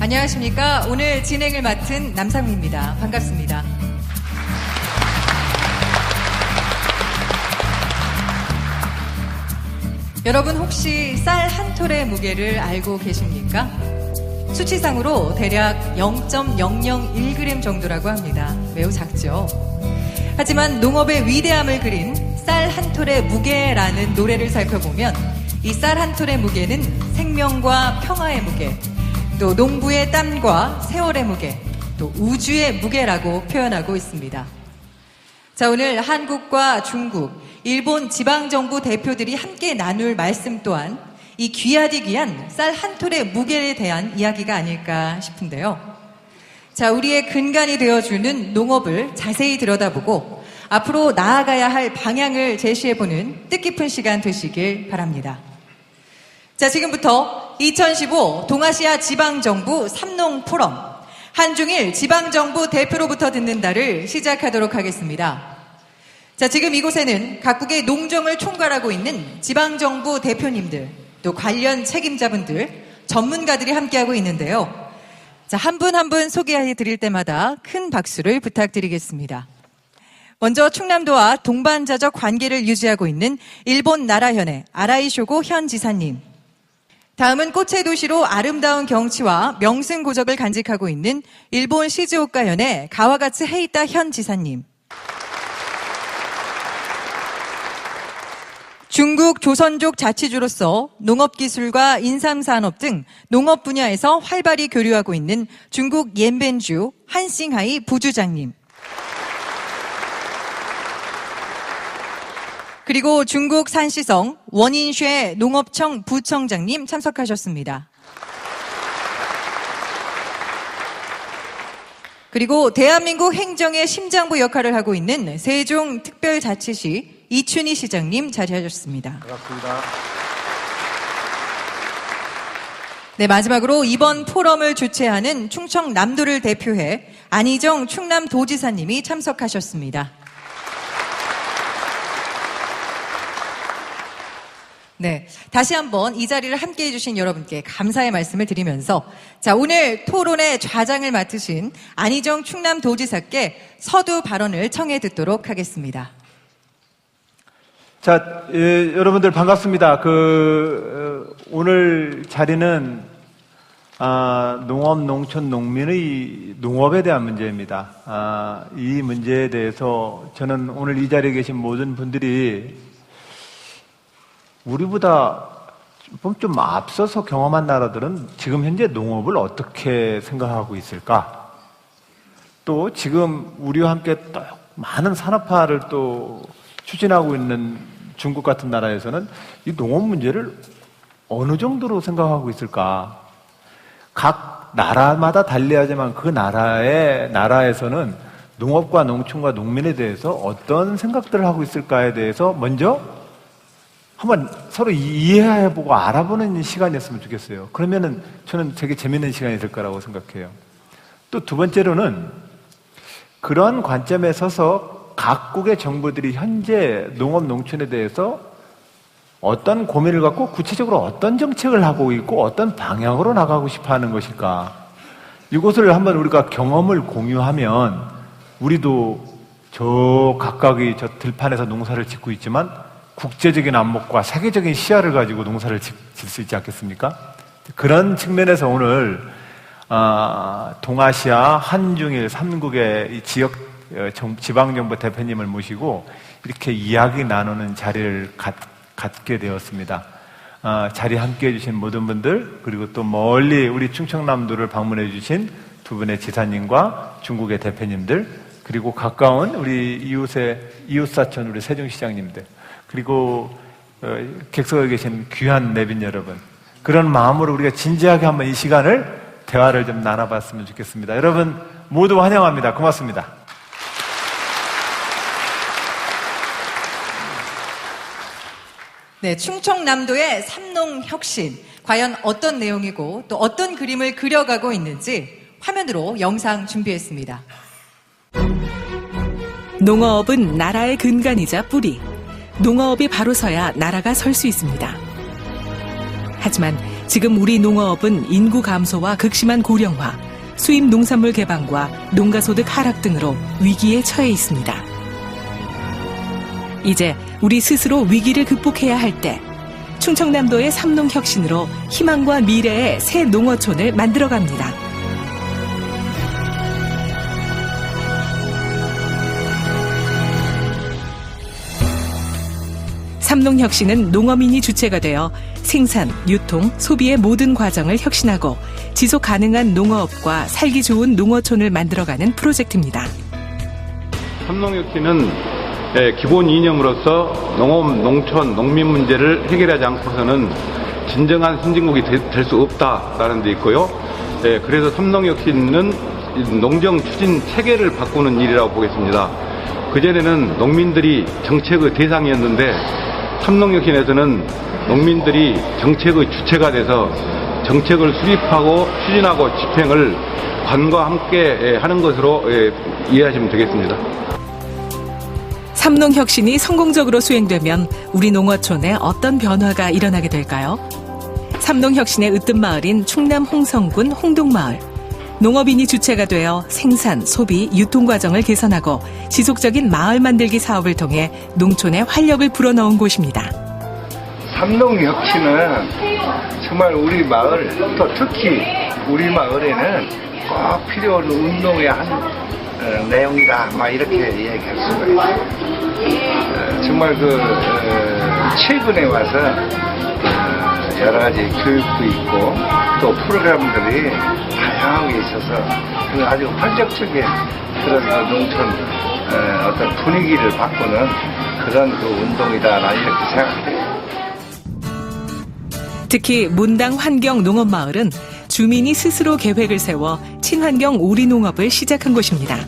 안녕하십니까. 오늘 진행을 맡은 남상미입니다. 반갑습니다. 여러분 혹시 쌀 한 톨의 무게를 알고 계십니까? 수치상으로 대략 0.001g 정도라고 합니다. 매우 작죠. 하지만 농업의 위대함을 그린 쌀 한 톨의 무게라는 노래를 살펴보면 이 쌀 한 톨의 무게는 생명과 평화의 무게, 또 농부의 땀과 세월의 무게, 또 우주의 무게라고 표현하고 있습니다. 자, 오늘 한국과 중국, 일본 지방정부 대표들이 함께 나눌 말씀 또한 이 귀하디 귀한 쌀 한 톨의 무게에 대한 이야기가 아닐까 싶은데요. 자, 우리의 근간이 되어주는 농업을 자세히 들여다보고 앞으로 나아가야 할 방향을 제시해보는 뜻깊은 시간 되시길 바랍니다. 자, 지금부터 2015 동아시아 지방정부 삼농 포럼 한중일 지방정부 대표로부터 듣는다를 시작하도록 하겠습니다. 자, 지금 이곳에는 각국의 농정을 총괄하고 있는 지방정부 대표님들, 또 관련 책임자분들, 전문가들이 함께하고 있는데요. 자, 한 분 한 분 소개해 드릴 때마다 큰 박수를 부탁드리겠습니다. 먼저 충남도와 동반자적 관계를 유지하고 있는 일본 나라현의 아라이 쇼고 현 지사님. 다음은 꽃의 도시로 아름다운 경치와 명승고적을 간직하고 있는 일본 시즈오카현의 가와가츠 헤이타 현 지사님. 중국 조선족 자치주로서 농업기술과 인삼산업 등 농업 분야에서 활발히 교류하고 있는 중국 옌벤주 한싱하이 부주장님. 그리고 중국 산시성 원인쉐 농업청 부청장님 참석하셨습니다. 그리고 대한민국 행정의 심장부 역할을 하고 있는 세종특별자치시 이춘희 시장님 자리하셨습니다. 반갑습니다. 네, 마지막으로 이번 포럼을 주최하는 충청남도를 대표해 안희정 충남도지사님이 참석하셨습니다. 네, 다시 한번 이 자리를 함께해 주신 여러분께 감사의 말씀을 드리면서 자, 오늘 토론의 좌장을 맡으신 안희정 충남도지사께 서두 발언을 청해 듣도록 하겠습니다. 자, 여러분들 반갑습니다. 오늘 자리는 농업, 농촌, 농민의 농업에 대한 문제입니다. 이 문제에 대해서 저는 오늘 이 자리에 계신 모든 분들이 우리보다 좀 앞서서 경험한 나라들은 지금 현재 농업을 어떻게 생각하고 있을까? 또 지금 우리와 함께 또 많은 산업화를 또 추진하고 있는 중국 같은 나라에서는 이 농업 문제를 어느 정도로 생각하고 있을까? 각 나라마다 달리하지만 그 나라에서는 농업과 농촌과 농민에 대해서 어떤 생각들을 하고 있을까에 대해서 먼저 한번 서로 이해해보고 알아보는 시간이었으면 좋겠어요. 그러면은 저는 되게 재밌는 시간이 될 거라고 생각해요. 또 두 번째로는 그런 관점에 서서 각국의 정부들이 현재 농업, 농촌에 대해서 어떤 고민을 갖고 구체적으로 어떤 정책을 하고 있고 어떤 방향으로 나가고 싶어 하는 것일까. 이것을 한번 우리가 경험을 공유하면 우리도 저 각각의 저 들판에서 농사를 짓고 있지만 국제적인 안목과 세계적인 시야를 가지고 농사를 짓 수 있지 않겠습니까? 그런 측면에서 오늘 동아시아 한중일 3국의 이 지역 지방정부 대표님을 모시고 이렇게 이야기 나누는 자리를 갖게 되었습니다. 자리 함께해 주신 모든 분들, 그리고 또 멀리 우리 충청남도를 방문해 주신 두 분의 지사님과 중국의 대표님들, 그리고 가까운 우리 이웃사촌 우리 세종시장님들, 그리고 객석에 계신 귀한 내빈 여러분, 그런 마음으로 우리가 진지하게 한번 이 시간을 대화를 좀 나눠봤으면 좋겠습니다. 여러분 모두 환영합니다. 고맙습니다. 네, 충청남도의 삼농혁신, 과연 어떤 내용이고 또 어떤 그림을 그려가고 있는지 화면으로 영상 준비했습니다. 농어업은 나라의 근간이자 뿌리. 농어업이 바로 서야 나라가 설 수 있습니다. 하지만 지금 우리 농어업은 인구 감소와 극심한 고령화, 수입 농산물 개방과 농가소득 하락 등으로 위기에 처해 있습니다. 이제 우리 스스로 위기를 극복해야 할 때 충청남도의 삼농혁신으로 희망과 미래의 새 농어촌을 만들어갑니다. 삼농혁신은 농어민이 주체가 되어 생산, 유통, 소비의 모든 과정을 혁신하고 지속 가능한 농어업과 살기 좋은 농어촌을 만들어가는 프로젝트입니다. 삼농혁신은 기본 이념으로서 농업, 농촌, 농민 문제를 해결하지 않고서는 진정한 선진국이 될 수 없다라는 데 있고요. 그래서 삼농혁신은 농정 추진 체계를 바꾸는 일이라고 보겠습니다. 그전에는 농민들이 정책의 대상이었는데 삼농혁신에서는 농민들이 정책의 주체가 돼서 정책을 수립하고 추진하고 집행을 관과 함께 하는 것으로 이해하시면 되겠습니다. 삼농혁신이 성공적으로 수행되면 우리 농어촌에 어떤 변화가 일어나게 될까요? 삼농혁신의 으뜸 마을인 충남 홍성군 홍동마을. 농업인이 주체가 되어 생산, 소비, 유통 과정을 개선하고 지속적인 마을 만들기 사업을 통해 농촌에 활력을 불어넣은 곳입니다. 삼농혁신은 정말 우리 마을, 또 특히 우리 마을에는 꼭 필요한 운동의 한 내용이다, 막 이렇게 얘기할 수가 있어요. 정말 최근에 와서 여러 가지 교육도 있고 또 프로그램들이 다양하게 있어서 아주 활력적인 그런 농촌 어떤 분위기를 바꾸는 그런 운동이다, 나 이렇게 생각해요. 특히 문당 환경 농업마을은 주민이 스스로 계획을 세워 친환경 오리 농업을 시작한 곳입니다.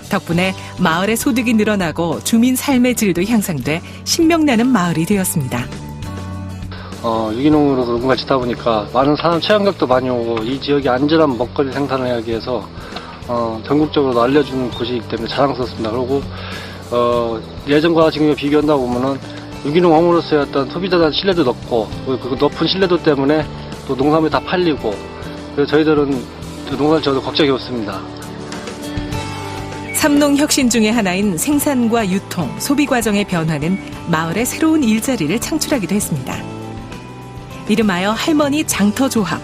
덕분에 마을의 소득이 늘어나고 주민 삶의 질도 향상돼 신명나는 마을이 되었습니다. 유기농으로 농가 짓다 보니까 많은 사람 체험객도 많이 오고 이 지역이 안전한 먹거리 생산을 하기 위해서 전국적으로 알려주는 곳이기 때문에 자랑스럽습니다. 그리고 예전과 지금에 비교한다 보면은 유기농 허물로서의 어떤 소비자단 신뢰도 높고 그 높은 신뢰도 때문에 또 농산물이 다 팔리고 그래서 저희들은 농사를 지어도 걱정이 없습니다. 삼농혁신 중의 하나인 생산과 유통, 소비 과정의 변화는 마을에 새로운 일자리를 창출하기도 했습니다. 이름하여 할머니 장터조합.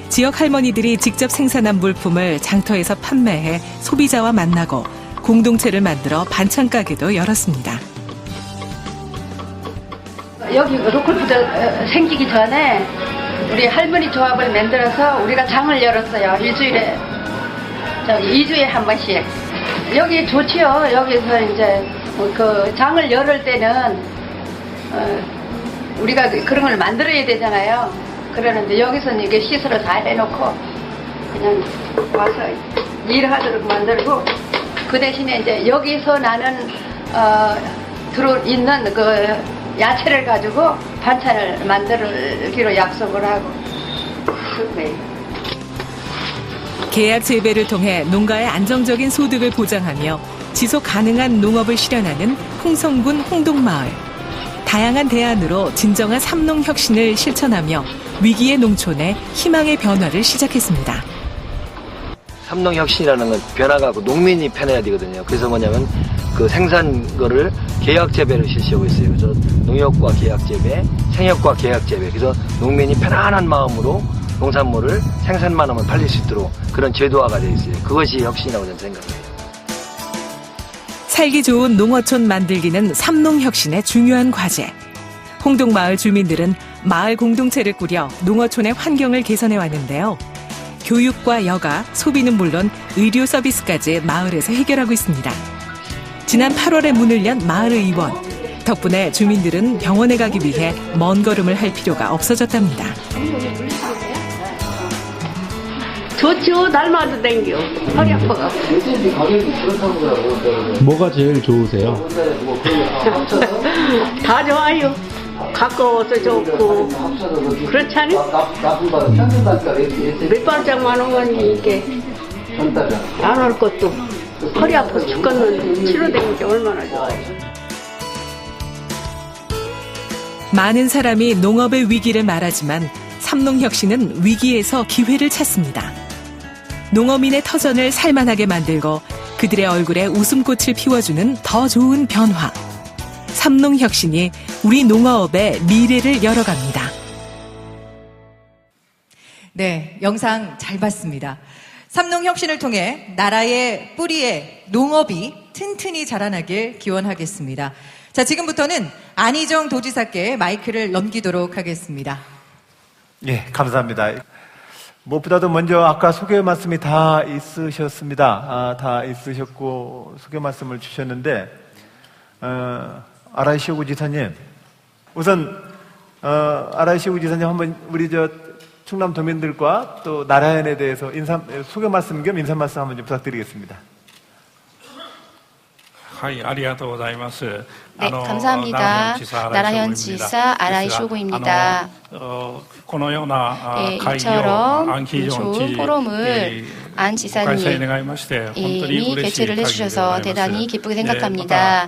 지역 할머니들이 직접 생산한 물품을 장터에서 판매해 소비자와 만나고 공동체를 만들어 반찬 가게도 열었습니다. 여기 로컬푸드 생기기 전에 우리 할머니 조합을 만들어서 우리가 장을 열었어요. 일주일에 2주에 한 번씩. 여기 좋지요. 여기서 이제 그 장을 열을 때는 우리가 그런 걸 만들어야 되잖아요. 그러는데 여기서는 이게 시설을 다 해놓고 그냥 와서 일하도록 만들고 그 대신에 이제 여기서 나는 들어 있는 그 야채를 가지고 반찬을 만들기로 약속을 하고 그래요. 계약 재배를 통해 농가의 안정적인 소득을 보장하며 지속 가능한 농업을 실현하는 홍성군 홍동마을. 다양한 대안으로 진정한 삼농혁신을 실천하며 위기의 농촌에 희망의 변화를 시작했습니다. 삼농혁신이라는 건 변화가 농민이 편해야 되거든요. 그래서 뭐냐면 그 생산 거를 계약 재배를 실시하고 있어요. 그래서 농협과 계약 재배, 생협과 계약 재배. 그래서 농민이 편안한 마음으로 농산물을 생산만 하면 팔릴 수 있도록 그런 제도화가 되어 있어요. 그것이 혁신이라고 저는 생각해요. 살기 좋은 농어촌 만들기는 삼농혁신의 중요한 과제. 홍동마을 주민들은 마을 공동체를 꾸려 농어촌의 환경을 개선해 왔는데요. 교육과 여가, 소비는 물론 의료 서비스까지 마을에서 해결하고 있습니다. 지난 8월에 문을 연 마을의원. 덕분에 주민들은 병원에 가기 위해 먼 걸음을 할 필요가 없어졌답니다. 좋죠. 날마다 댕겨. 허리 아파가. 뭐가 제일 좋으세요? 다 좋아요. 가까워서 좋고 그렇지 않아요? 몇 발짝만 오면 이게 안 올 것도 허리 아파서 죽겠는데 치료되는 게 얼마나 좋아요. 많은 사람이 농업의 위기를 말하지만 삼농혁신은 위기에서 기회를 찾습니다. 농어민의 터전을 살만하게 만들고 그들의 얼굴에 웃음꽃을 피워주는 더 좋은 변화. 삼농혁신이 우리 농어업의 미래를 열어갑니다. 네, 영상 잘 봤습니다. 삼농혁신을 통해 나라의 뿌리에 농업이 튼튼히 자라나길 기원하겠습니다. 자, 지금부터는 안희정 도지사께 마이크를 넘기도록 하겠습니다. 예, 감사합니다. 무엇보다도 먼저 아까 소개 말씀이 다 있으셨습니다. 다 있으셨고 소개 말씀을 주셨는데 아라이 시오구 지사님, 우선 아라이 시오구 지사님 한번 우리 충남 도민들과 또 나라연에 대해서 소개 말씀 겸 인사 말씀 한번 좀 부탁드리겠습니다. 네, 감사합니다. 나라현 지사 아라이 쇼구입니다. 이처럼 좋은 포럼을 안 지사님이 개최를 해주셔서 대단히 기쁘게 생각합니다.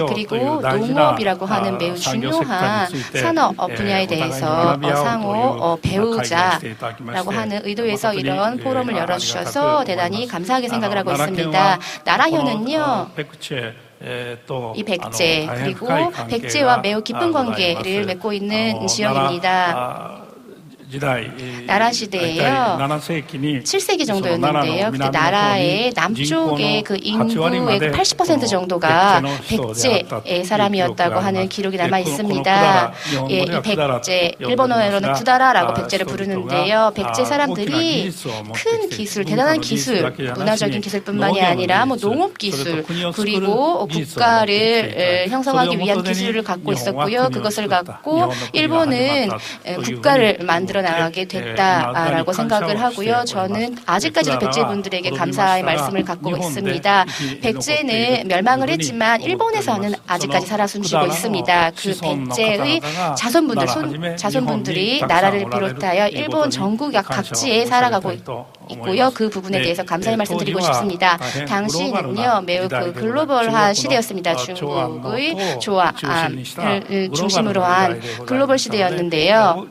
그리고 농업이라고 하는 매우 중요한 산업 분야에 대해서 상호 배우자라고 하는 의도에서 이런 포럼을 열어주셔서 대단히 감사하게 생각을 하고 있습니다. 나라현은요, 이 백제 그리고 백제와 매우 깊은 관계를 맺고 있는 지역입니다. 나라 시대에요. 7세기 정도였는데요. 그때 나라의 남쪽의 그 인구의 80% 정도가 백제의 사람이었다고 하는 기록이 남아 있습니다. 이 백제, 일본어로는 구다라라고 백제를 부르는데요. 백제 사람들이 큰 기술, 대단한 기술, 문화적인 기술뿐만이 아니라 농업 기술 그리고 국가를 형성하기 위한 기술을 갖고 있었고요. 그것을 갖고 일본은 국가를 만들어 나가게 됐다라고 생각을 하고요. 저는 아직까지도 백제분들에게 감사의 말씀을 갖고 있습니다. 백제는 멸망을 했지만 일본에서는 아직까지 살아 숨쉬고 있습니다. 그 백제의 자손분들이 나라를 비롯하여 일본 전국 각지에 살아가고 있고요. 그 부분에 대해서 감사의 말씀드리고 싶습니다. 당시는요, 매우 글로벌한 시대였습니다. 중국의 조화를 중심으로 한 글로벌 시대였는데요.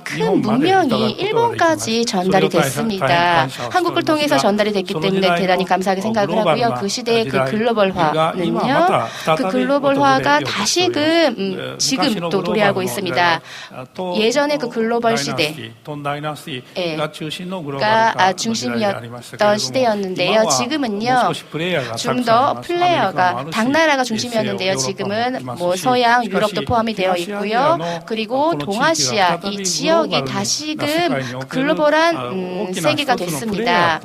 큰 문명이 일본까지 전달이 됐습니다. 한국을 통해서 전달이 됐기 때문에 대단히 감사하게 생각을 하고요. 그 시대의 그 글로벌화는요, 그 글로벌화가 다시금 지금 또 도래하고 있습니다. 예전에 그 글로벌 시대가 중심이었던 시대였는데요. 지금은요, 좀 더 플레이어가 당나라가 중심이었는데요. 지금은 서양, 유럽도 포함이 되어 있고요. 그리고 동아시아 이 지역이 다시금 글로벌한 세계가 됐습니다.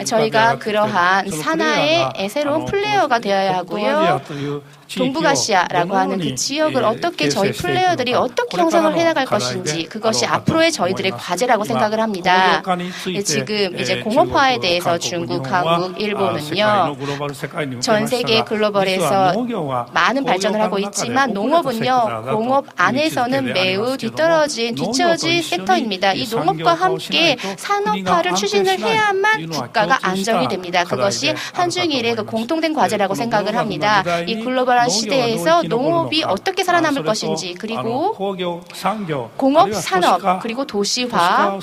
저희가 그러한 산하의 새로운 플레이어가 되어야 하고요. 동북아시아라고 하는 그 지역을 어떻게 저희 플레이어들이 어떻게 형성을 해나갈 것인지 그것이 앞으로의 저희들의 과제라고 생각을 합니다. 지금 이제 공업화에 대해서 중국, 한국, 일본은요, 전 세계 글로벌에서 많은 발전을 하고 있지만 농업은요, 공업 안에서는 매우 뒤처진 섹터입니다. 이 농업과 함께 산업화를 추진을 해야만 국가가 안정이 됩니다. 그것이 한중일의 그 공통된 과제라고 생각을 합니다. 이 글로벌 시대에서 농업이 어떻게 살아남을 것인지, 그리고 공업, 산업, 그리고 도시화를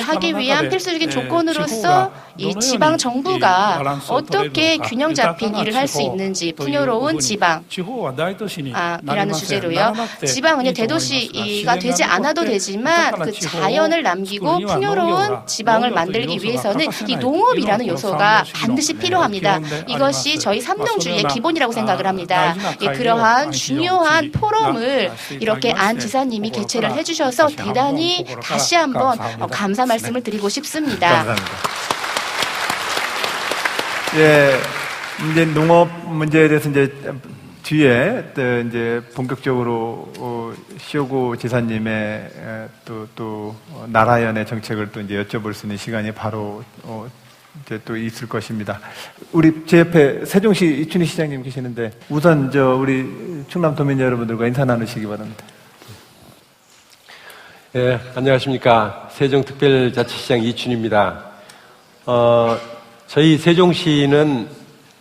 하기 위한 필수적인 조건으로서 이 지방 정부가 어떻게 균형 잡힌 일을 할 수 있는지, 풍요로운 지방이라는 주제로요. 지방은 대도시가 되지 않아도 되지만 그 자연을 남기고 풍요로운 지방을 만들기 위해서는 이 농업이라는 요소가 반드시 필요합니다. 이것이 저희 삼농주의의 기본이라고 생각을 합니다. 그러한 중요한 포럼을 이렇게 안 지사님이 개최를 해주셔서 대단히 다시 한번 감사 말씀을 드리고 싶습니다. 감사합니다. 예, 이제 농업 문제에 대해서 뒤에 이제 본격적으로 시오구 지사님의 또 나라연의 정책을 또 이제 여쭤볼 수 있는 시간이 바로 이제 또 있을 것입니다. 우리 제 옆에 세종시 이춘희 시장님 계시는데 우선 우리 충남 도민 여러분들과 인사 나누시기 바랍니다. 네, 안녕하십니까. 세종특별자치시장 이춘희입니다. 저희 세종시는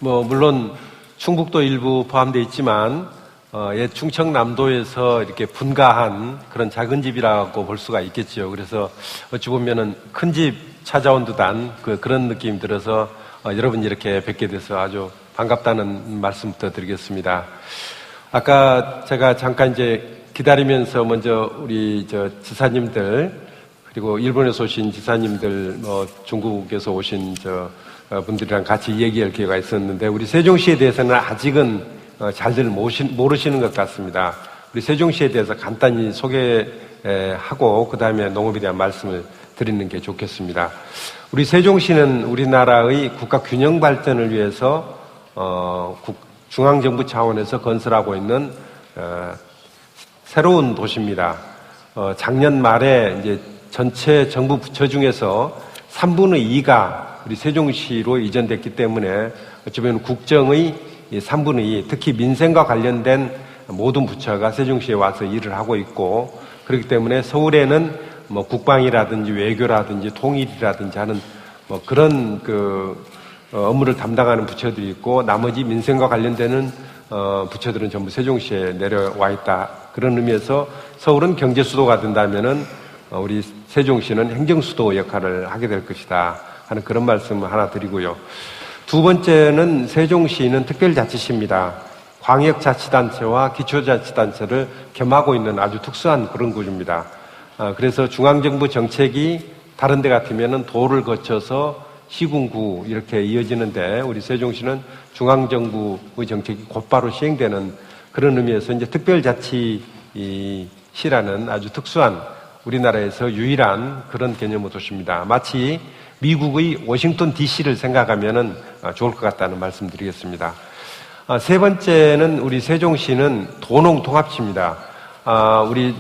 물론 충북도 일부 포함되어 있지만 옛 충청남도에서 이렇게 분가한 그런 작은 집이라고 볼 수가 있겠죠. 그래서 어찌 보면은 큰 집 찾아온 듯한 그런 느낌이 들어서 여러분 이렇게 뵙게 돼서 아주 반갑다는 말씀부터 드리겠습니다. 아까 제가 잠깐 이제 기다리면서 먼저 우리 지사님들 그리고 일본에서 오신 지사님들 중국에서 오신 분들이랑 같이 얘기할 기회가 있었는데 우리 세종시에 대해서는 아직은 잘들 모르시는 것 같습니다. 우리 세종시에 대해서 간단히 소개하고 그 다음에 농업에 대한 말씀을 드리는 게 좋겠습니다. 우리 세종시는 우리나라의 국가 균형 발전을 위해서 중앙정부 차원에서 건설하고 있는 새로운 도시입니다. 작년 말에 이제 전체 정부 부처 중에서 3분의 2가 우리 세종시로 이전됐기 때문에 어찌 보면 국정의 3분의 2, 특히 민생과 관련된 모든 부처가 세종시에 와서 일을 하고 있고 그렇기 때문에 서울에는 뭐 국방이라든지 외교라든지 통일이라든지 하는 뭐 그런 업무를 담당하는 부처들이 있고 나머지 민생과 관련되는 부처들은 전부 세종시에 내려와 있다. 그런 의미에서 서울은 경제 수도가 된다면은 우리 세종시는 행정 수도 역할을 하게 될 것이다 하는 그런 말씀을 하나 드리고요. 두 번째는 세종시는 특별자치시입니다. 광역자치단체와 기초자치단체를 겸하고 있는 아주 특수한 그런 구조입니다. 그래서 중앙정부 정책이 다른 데 같으면은 도를 거쳐서 시군구 이렇게 이어지는데 우리 세종시는 중앙정부의 정책이 곧바로 시행되는 그런 의미에서 이제 특별자치시라는 아주 특수한 우리나라에서 유일한 그런 개념의 도시입니다. 마치 미국의 워싱턴 DC를 생각하면은 좋을 것 같다는 말씀 드리겠습니다. 세 번째는 우리 세종시는 도농통합시입니다. 우리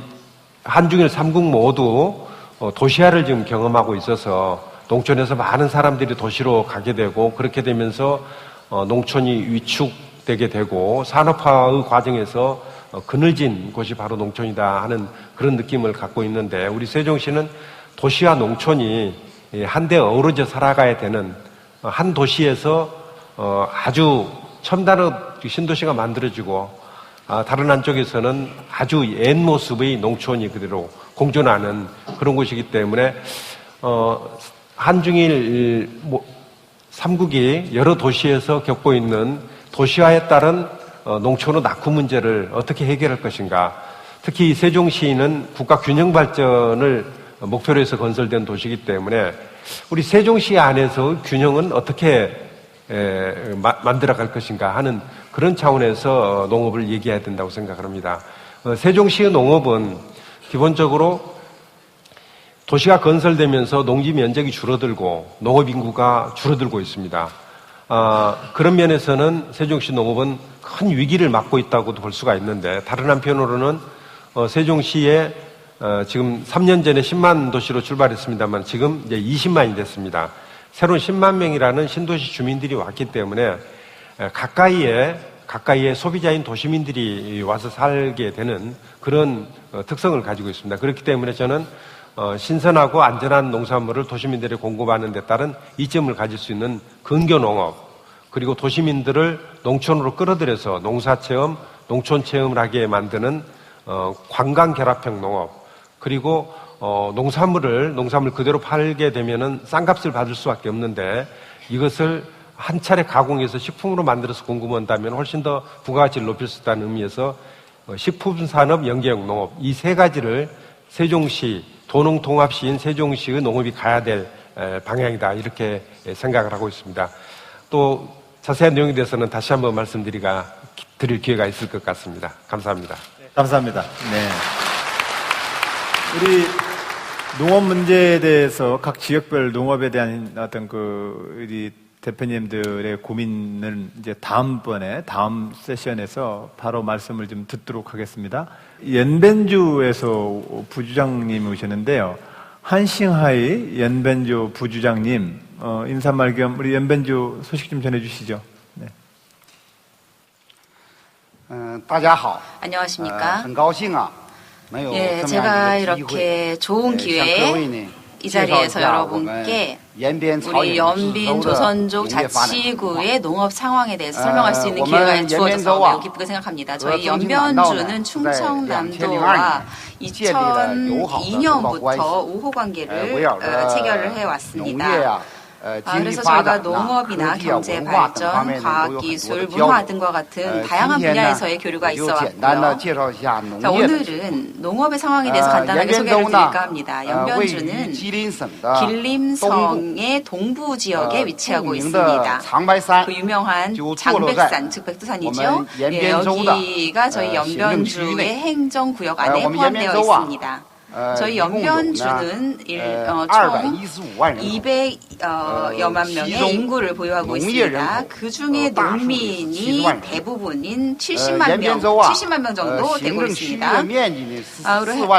한중일 3국 모두 도시화를 지금 경험하고 있어서 농촌에서 많은 사람들이 도시로 가게 되고 그렇게 되면서 농촌이 위축되게 되고 산업화의 과정에서 그늘진 곳이 바로 농촌이다 하는 그런 느낌을 갖고 있는데 우리 세종시는 도시와 농촌이 한데 어우러져 살아가야 되는 한 도시에서 아주 첨단의 신도시가 만들어지고 다른 한쪽에서는 아주 옛 모습의 농촌이 그대로 공존하는 그런 곳이기 때문에 한중일 3국이 여러 도시에서 겪고 있는 도시화에 따른 농촌의 낙후 문제를 어떻게 해결할 것인가. 특히 세종시는 국가 균형 발전을 목표로 해서 건설된 도시이기 때문에 우리 세종시 안에서 균형은 어떻게 만들어갈 것인가 하는 그런 차원에서 농업을 얘기해야 된다고 생각을 합니다. 세종시의 농업은 기본적으로 도시가 건설되면서 농지 면적이 줄어들고 농업 인구가 줄어들고 있습니다. 그런 면에서는 세종시 농업은 큰 위기를 맞고 있다고도 볼 수가 있는데 다른 한편으로는 세종시에 지금 3년 전에 10만 도시로 출발했습니다만 지금 이제 20만이 됐습니다. 새로운 10만 명이라는 신도시 주민들이 왔기 때문에 가까이에 소비자인 도시민들이 와서 살게 되는 그런 특성을 가지고 있습니다. 그렇기 때문에 저는 신선하고 안전한 농산물을 도시민들에 공급하는 데 따른 이점을 가질 수 있는 근교농업 그리고 도시민들을 농촌으로 끌어들여서 농사체험, 농촌체험을 하게 만드는 관광결합형 농업 그리고 농산물 그대로 팔게 되면은 싼 값을 받을 수밖에 없는데 이것을 한 차례 가공해서 식품으로 만들어서 공급한다면 훨씬 더 부가가치를 높일 수 있다는 의미에서 식품산업 연계형 농업 이 세 가지를 세종시 도농통합시인 세종시의 농업이 가야 될 방향이다 이렇게 생각을 하고 있습니다. 또 자세한 내용에 대해서는 다시 한번 드릴 기회가 있을 것 같습니다. 감사합니다. 네, 감사합니다. 네. 우리 농업 문제에 대해서 각 지역별 농업에 대한 어떤 우리 대표님들의 고민을 이제 다음 세션에서 바로 말씀을 좀 듣도록 하겠습니다. 연변주에서 부주장님이 오셨는데요. 한싱하이 연변주 부주장님, 인사말 겸 우리 연변주 소식 좀 전해주시죠. 네. 안녕하십니까. 예, 제가 이렇게 좋은 기회에 이 자리에서 여러분께 우리 연빈 조선족 자치구의 농업 상황에 대해서 설명할 수 있는 기회가 주어져서 매우 기쁘게 생각합니다. 저희 연변주는 충청남도와 2002년부터 우호 관계를 체결을 해왔습니다. 그래서 저희가 농업이나 경제 발전, 과학기술, 문화 등과 같은 다양한 분야에서의 교류가 있어 왔고요. 자, 오늘은 농업의 상황에 대해서 간단하게 소개를 드릴까 합니다. 연변주는 길림성의 동부 지역에 위치하고 있습니다. 그 유명한 장백산, 즉 백두산이죠. 예, 여기가 저희 연변주의 행정구역 안에 포함되어 있습니다. 저희 연변주는 총 200여만 명의 인구를 보유하고 있습니다. 그 중에 농민이 대부분인 70만 명 정도 되고 있습니다.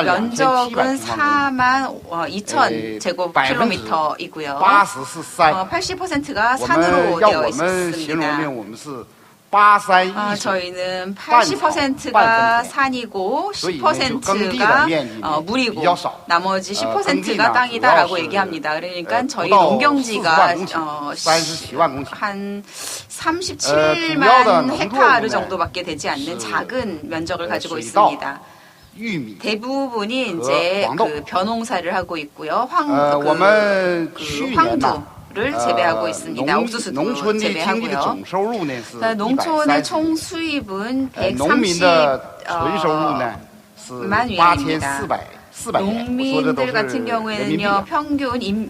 면적은 4만 2천 제곱킬로미터이고요. 80%가 산으로 되어 있습니다. 저희는 80%가 산이고 10%가 물이고 나머지 10%가 땅이다라고 얘기합니다. 그러니까 저희 농경지가 한 37만 헥타르 정도밖에 되지 않는 작은 면적을 가지고 있습니다. 대부분이 이제 그 벼농사를 하고 있고요. 황두 를 재배하고 있습니다. 옥수수도 재배하고요. 농촌의 총 수입은 130만 위안입니다. 농민들 같은 경우에는요, 평균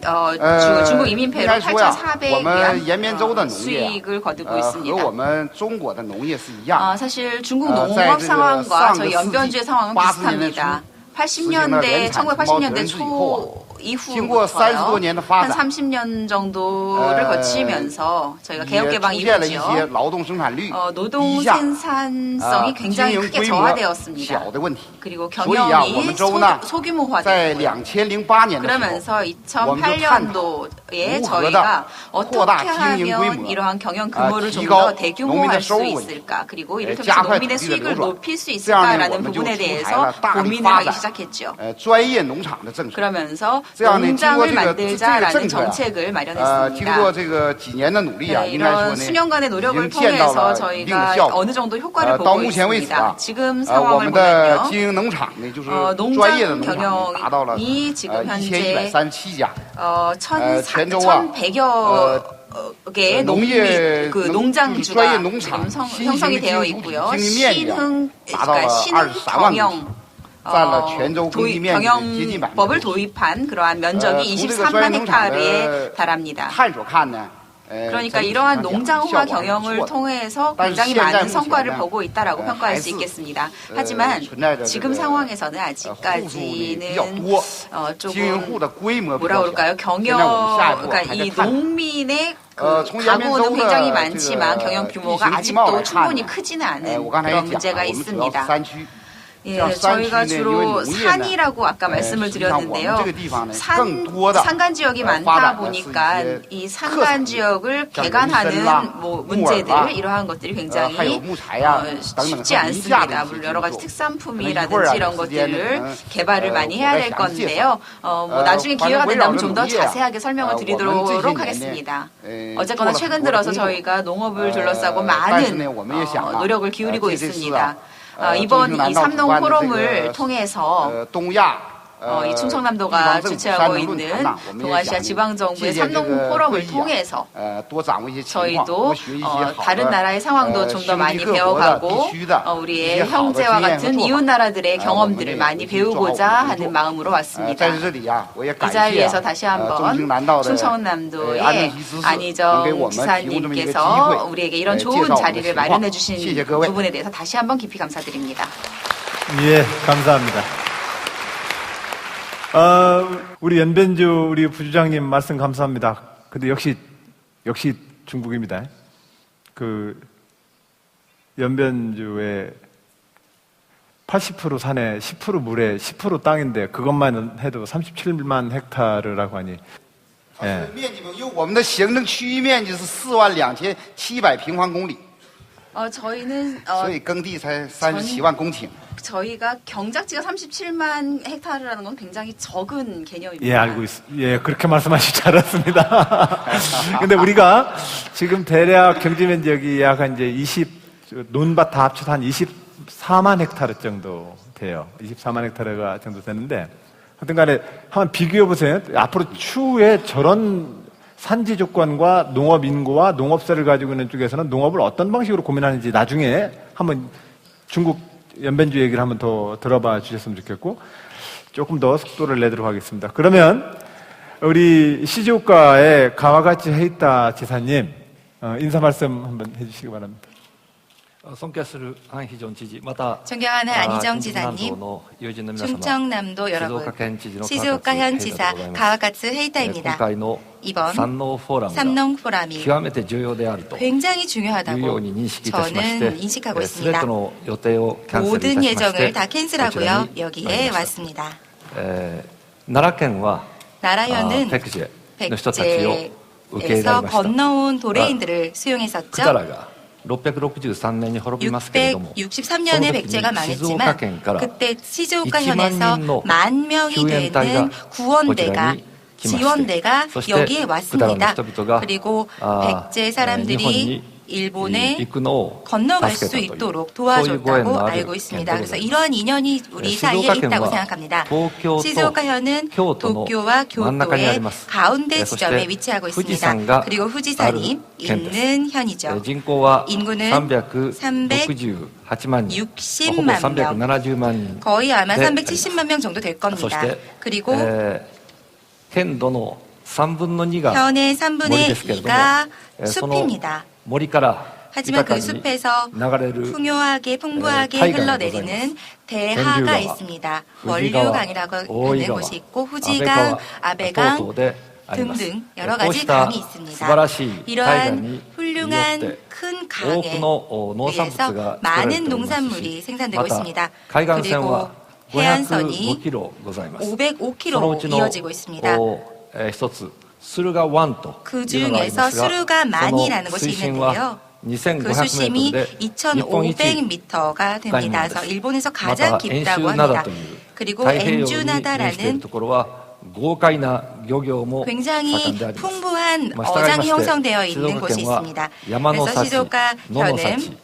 중국 이민폐로 8,400위안 수익을 거두고 있습니다. 사실 중국 농업 상황과 저희 연변주의 상황은 비슷합니다. 1980년대 초 이후부터요. 한 30년 정도를 거치면서 저희가 개혁개방 이후죠. 노동 생산성이 굉장히 크게 저하되었습니다. 그리고 경영이 소규모화됐고요. 그러면서 2008년도에 저희가 어떻게 하면 이러한 경영 규모를 좀 더 대규모화할 수 있을까, 그리고 이를 통해서 농민의 수익을 높일 수 있을까라는 부분에 대해서 고민을 하기 시작했죠. 그러면서 농장을 만들자라는 정책을 마련했습니다. 이런 수년간의 노력을 통해서 저희가 어느 정도 효과를 보고 있습니다. 지금 상황을 보면요, 농장 경영이 지금 현재 1,100여 개의 농장주가 지금 형성이 되어 있고요. 신흥 경영 경영법을 도입한 그러한 면적이 23만 헥타르에 달합니다. 그러니까 이러한 농장화 경영을 통해서 굉장히 많은 성과를 보고 있다라고 평가할 수 있겠습니다. 하지만 지금 상황에서는 아직까지는 조금 뭐라 그럴까요? 그러니까 이 농민의 가구는 굉장히 많지만 경영 규모가 아직도 충분히 크지는 않은 그런 문제가 있습니다. 예, 저희가 주로 산이라고 아까 말씀을 드렸는데요. 산간 지역이 많다 보니까 이 산간 지역을 개간하는 문제들, 이러한 것들이 굉장히 쉽지 않습니다. 물론 여러 가지 특산품이라든지 이런 것들을 개발을 많이 해야 될 건데요. 나중에 기회가 된다면 좀 더 자세하게 설명을 드리도록 하겠습니다. 어쨌거나 최근 들어서 저희가 농업을 둘러싸고 많은 노력을 기울이고 있습니다. 이번 이 삼농 포럼을 통해서 이 충청남도가 주최하고 있는 동아시아 지방정부의 삼농 포럼을 통해서 저희도 다른 나라의 상황도 좀 더 많이 배워가고 우리의 형제와 같은 이웃 나라들의 경험들을 많이 배우고자 하는 마음으로 왔습니다. 이 자리에서 다시 한번 충청남도의 안희정 지사님께서 우리에게 이런 좋은 자리를 마련해 주신 부분에 대해서 다시 한번 깊이 감사드립니다. 예, 감사합니다. 우리 연변주 우리 부주장님 말씀 감사합니다. 근데 역시 중국입니다. 그 연변주의 80% 산에 10% 물에 10% 땅인데 그것만 해도 37만 헥타르라고 하니. 예. 我们的行政区域面积是42700平方公里。 저희는 所以耕地才37万公顷。 저희가 경작지가 37만 헥타르라는 건 굉장히 적은 개념입니다. 예, 알고 있습니다. 예, 그렇게 말씀하실 줄 알았습니다. 근데 우리가 지금 대략 경지면 지역이 약 이제 논밭 다 합쳐서 한 24만 헥타르 정도 돼요. 24만 헥타르가 정도 되는데, 하여튼 간에 한번 비교해 보세요. 앞으로 추후에 저런 산지 조건과 농업 인구와 농업사를 가지고 있는 쪽에서는 농업을 어떤 방식으로 고민하는지 나중에 한번 중국 연변주 얘기를 한번 더 들어봐 주셨으면 좋겠고, 조금 더 속도를 내도록 하겠습니다. 그러면 우리 시즈오카의 가와가치 헤이타 지사님 인사 말씀 한번 해주시기 바랍니다. 존경하는 안희정 지지, また 존경하는 안희정 지사님, 충청남도 여러분, 시즈오카현 지사 가와가츠 헤이타입니다. 이번 삼농 포럼이 굉장히 중요하다고 저는 인식하고 있습니다. 모든 예정을 다 캔슬하고요, 여기에 왔습니다. 나라현은 백제에서 건너온 도레인들을 수용했었죠. 663년에 백제가 망했지만 그때 시즈오카현에서 10,000명이 되는 구원대가 지원대가 여기에 왔습니다. 그리고 백제 사람들이 일본에 건너갈 수 있도록 도와줬다고 알고 있습니다. 그래서 이러한 인연이 우리 사이에 있다고 생각합니다. 시즈오카현은 도쿄와 교토의 가운데 지점에 위치하고 있습니다. 그리고 후지산이 있는 현이죠. 인구는 360만 명, 거의 아마 370만 명 정도 될 겁니다. 그리고 현의 3분의 2가 숲입니다. 하지만 그 숲에서 풍부하게 흘러내리는 대하가 있습니다. 원류강이라고 하는 곳이 있고 후지강, 아베강 등등 여러 가지 강이 있습니다. 이러한 훌륭한 큰 강에 의해서 많은 농산물이 생산되고 있습니다. 그리고 해안선이 505km로 이어지고 있습니다. 그 중에서 수르가만이라는 곳이 있는데요. 그 수심이 2,500m가 됩니다. 그래서 일본에서 가장 깊다고 합니다. 그리고 엔주나다라는 굉장히 풍부한 어장이 형성되어 있는 곳이 있습니다. 그래서 시즈오카 현은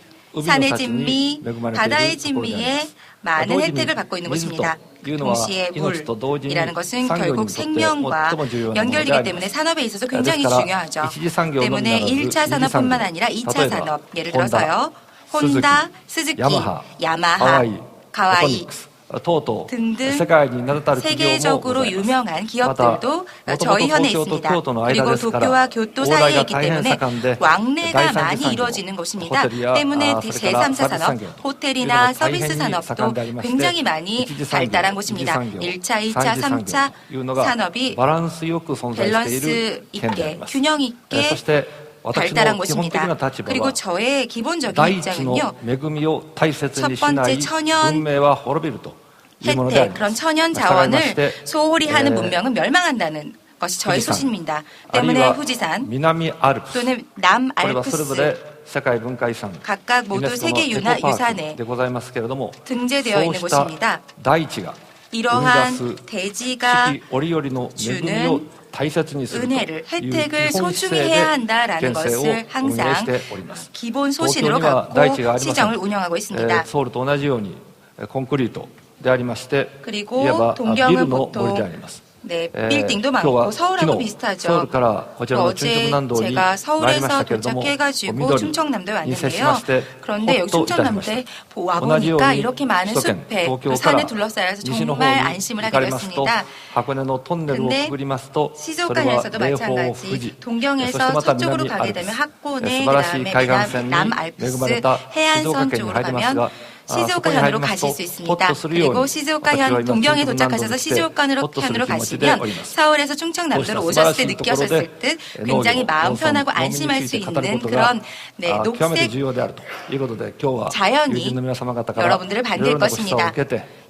산의 진미, 바다의 진미에 많은 혜택을 받고 있는 곳입니다. 동시에 물이라는 것은 결국 생명과 연결되기 때문에 산업에 있어서 굉장히 중요하죠. 때문에 1차 산업뿐만 아니라 2차 산업, 예를 들어서요, 혼다, 스즈키, 야마하, 가와이 등등 세계적으로 유명한 기업들도 저희 현에 있습니다. 그리고 도쿄와 교토 사이에 있기 때문에 왕래가 많이 이루어지는 곳입니다. 때문에 제3차 산업, 호텔이나 서비스 산업도 굉장히 많이 발달한 곳입니다. 1차, 2차, 3차 산업이 밸런스 있게, 균형 있게 발달한 곳입니다. 그리고 저의 기본적인 입장은요, 첫 번째 천연 혜택, 그런 천연 자원을 소홀히 하는 문명은 멸망한다는 것이 저의 소신입니다. 때문에 후지산 또는 남알프스 각각 모두 세계유산에 등재되어 있는 곳입니다. 이러한 대지가 주는 은혜를, 혜택을 소중히 해야 한다라는 것을 항상 기본 소신으로 갖고 시정을 운영하고 있습니다. 그리고 동경은 보통 빌딩도 많고 서울하고 비슷하죠. 어제 제가 서울에서 도착해가지고 충청남도에 왔는데요. 그런데 여기 충청남도에 와보니까 이렇게 많은 숲에 또 산에 둘러싸여서 정말 안심을 하게 됐습니다. 근데 시즈오카현에서도 마찬가지, 동경에서 서쪽으로 가게 되면 학고네, 그다음에 남알프스 해안선 쪽으로 가면 시즈오카현으로 가실 수 있습니다. 그리고 시즈오카현 동경에 도착하셔서 시즈오카현으로 가시면 서울에서 충청남도로 오셨을 때 느끼셨을 듯 굉장히 마음 편하고 안심할 수 있는 그런 녹색 자연이 여러분들을 반길 것입니다.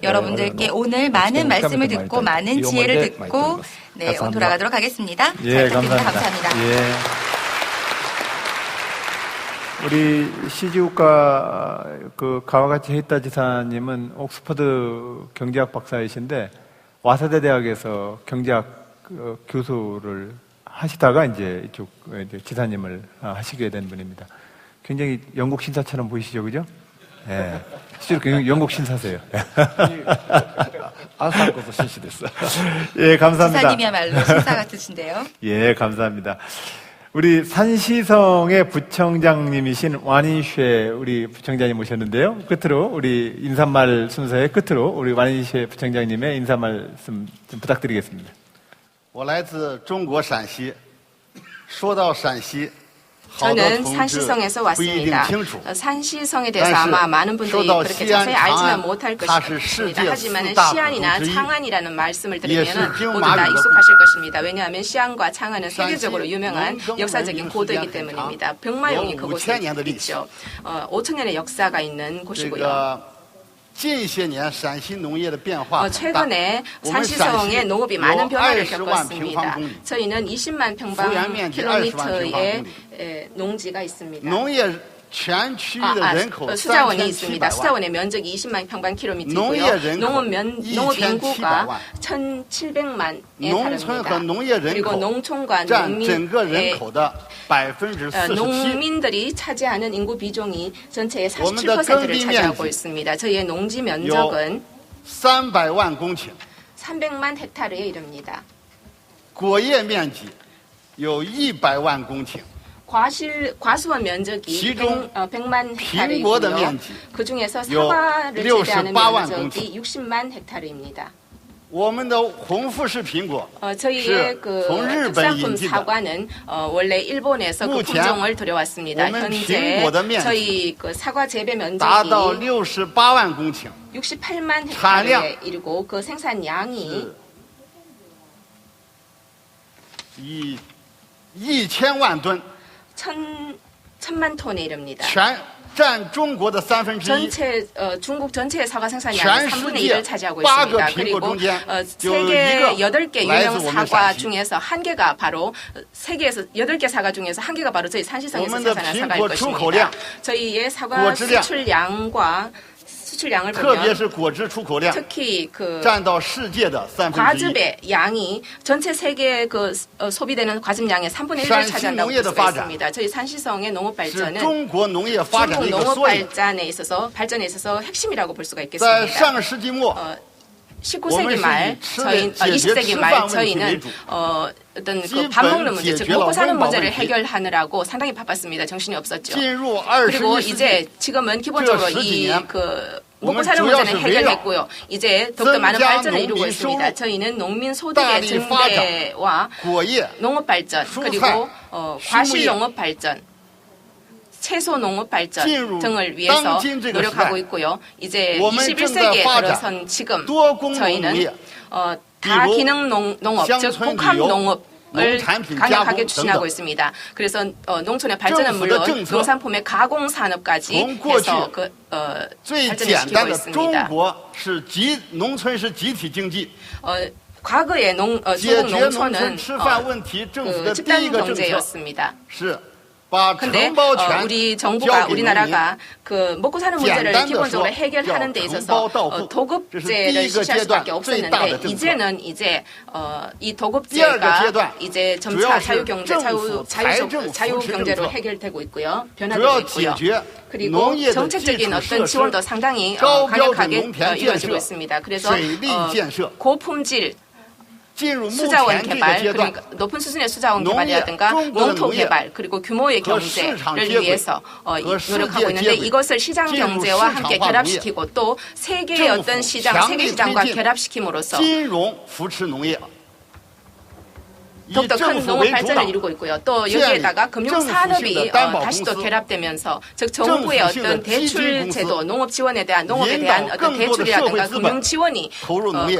여러분들께 오늘 많은 말씀을 듣고 많은 지혜를 듣고 돌아가도록 하겠습니다. 예, 잘 부탁드립니다. 감사합니다. 예. 우리 CG국가 그 가와가치 헤이타 지사님은 옥스퍼드 경제학 박사이신데 와사대 대학에서 경제학 교수를 하시다가 이제 이쪽 이제 지사님을 하시게 된 분입니다. 굉장히 영국 신사처럼 보이시죠, 그죠? 예. 네. 실제로 영국 신사세요. 아사코도 신시됐어. 예, 감사합니다. 지사님이야말로 신사 같으신데요. 예, 감사합니다. 우리 산시성의 부청장님이신 완인쉐 우리 부청장님 모셨는데요. 끝으로 우리 인사말 순서의 끝으로 우리 완인쉐 부청장님의 인사 말씀 좀 부탁드리겠습니다. 我来自中国陕西。说到陕西， 저는 산시성에서 왔습니다. 산시성에 대해서 아마 많은 분들이 그렇게 자세히 알지는 못할 것입니다. 하지만 시안이나 창안이라는 말씀을 들으면 모두 다 익숙하실 것입니다. 왜냐하면 시안과 창안은 세계적으로 유명한 역사적인 고도이기 때문입니다. 병마용이 그곳에 있죠. 5,000년의 역사가 있는 곳이고요. 최근에 산시성의 농업이 많은 변화를 겪었습니다. 저희는 20만 평방킬로미터의 농지가 있습니다. 수자원이 있습니다. 수자원의 면적이 20만 평방킬로미터이고요. 농업 인구가 1,700만에 달합니다. 그리고 농촌과 농민들이 차지하는 인구 비중이 전체의 47%를 차지하고 있습니다. 저희의 농지 면적은 300만 헥타르에 이릅니다. 과수원 면적이 100만 헥타르이고요. 그 중에서 사과를 재배하는 면적이 60만 헥타르입니다. 저희의 그 특산품 사과는 원래 일본에서 그 품종을 들여왔습니다. 현재 저희 그 사과 재배 면적이 68만 헥타르에 이르고 그 생산량이 1,000만 톤. 1,000만 톤에 이릅니다. 전체 중국 전체의 사과 생산량의 3분의 1을 차지하고 있습니다. 그리고 세계 8개 유명 사과 중에서 한 개가 바로 세계에서 8개 사과 중에서 한 개가 바로 저희 산시성에서 생산한 사과일 것입니다. 저희의 사과 수출량을 보면 특히 그 과즙의 양이 전체 세계 그 소비되는 과즙량의 3분의 1을 차지한다고 볼 수가 있습니다. 저희 산시성의 농업 발전은 중국 농업 발전에 있어서 핵심이라고 볼 수가 있겠습니다. 19세기 말, 20세기 말 저희는 어떤 그 밥 먹는 문제, 즉 먹고 사는 문제를 해결하느라고 상당히 바빴습니다. 정신이 없었죠. 그리고 이제 지금은 기본적으로 이 그 먹고 사는 문제는 해결했고요. 이제 더욱더 많은 발전을 이루고 있습니다. 저희는 농민 소득의 증대와 농업 발전, 그리고 과실 농업 발전, 채소 농업 발전 등을 위해서 노력하고 있고요. 이제 21세기에 들어선 지금 저희는 다기능 농업, 즉 복합 농업 을 강력하게 추진하고 있습니다. 그래서 농촌의 발전은 물론 농산품의 가공 산업까지 해서 발전을 시키고 있습니다. 과거의 중국 농촌은 집단 경제였습니다. 근데 우리 정부가 우리나라가 그 먹고 사는 문제를 기본적으로 해결하는 데 있어서 도급제를 실시할 수밖에 없었는데 이제는 이 도급제가 이제 점차 자유경제로 해결되고 있고요. 변화되고 있고요. 그리고 정책적인 어떤 지원도 상당히 강력하게 이루어지고 있습니다. 그래서 고품질 수자원 개발, 그러니까 높은 수준의 수자원 개발이라든가 농토 개발, 그리고 규모의 경제를 위해서 노력하고 있는데 이것을 시장 경제와 함께 결합시키고 또 세계의 어떤 시장, 세계 시장과 결합시킴으로써 더욱더 큰 농업 발전을 이루고 있고요. 또 여기에다가 금융산업이 다시 또 결합되면서 즉 정부의 어떤 대출 제도, 농업에 대한 어떤 대출이라든가 금융 지원이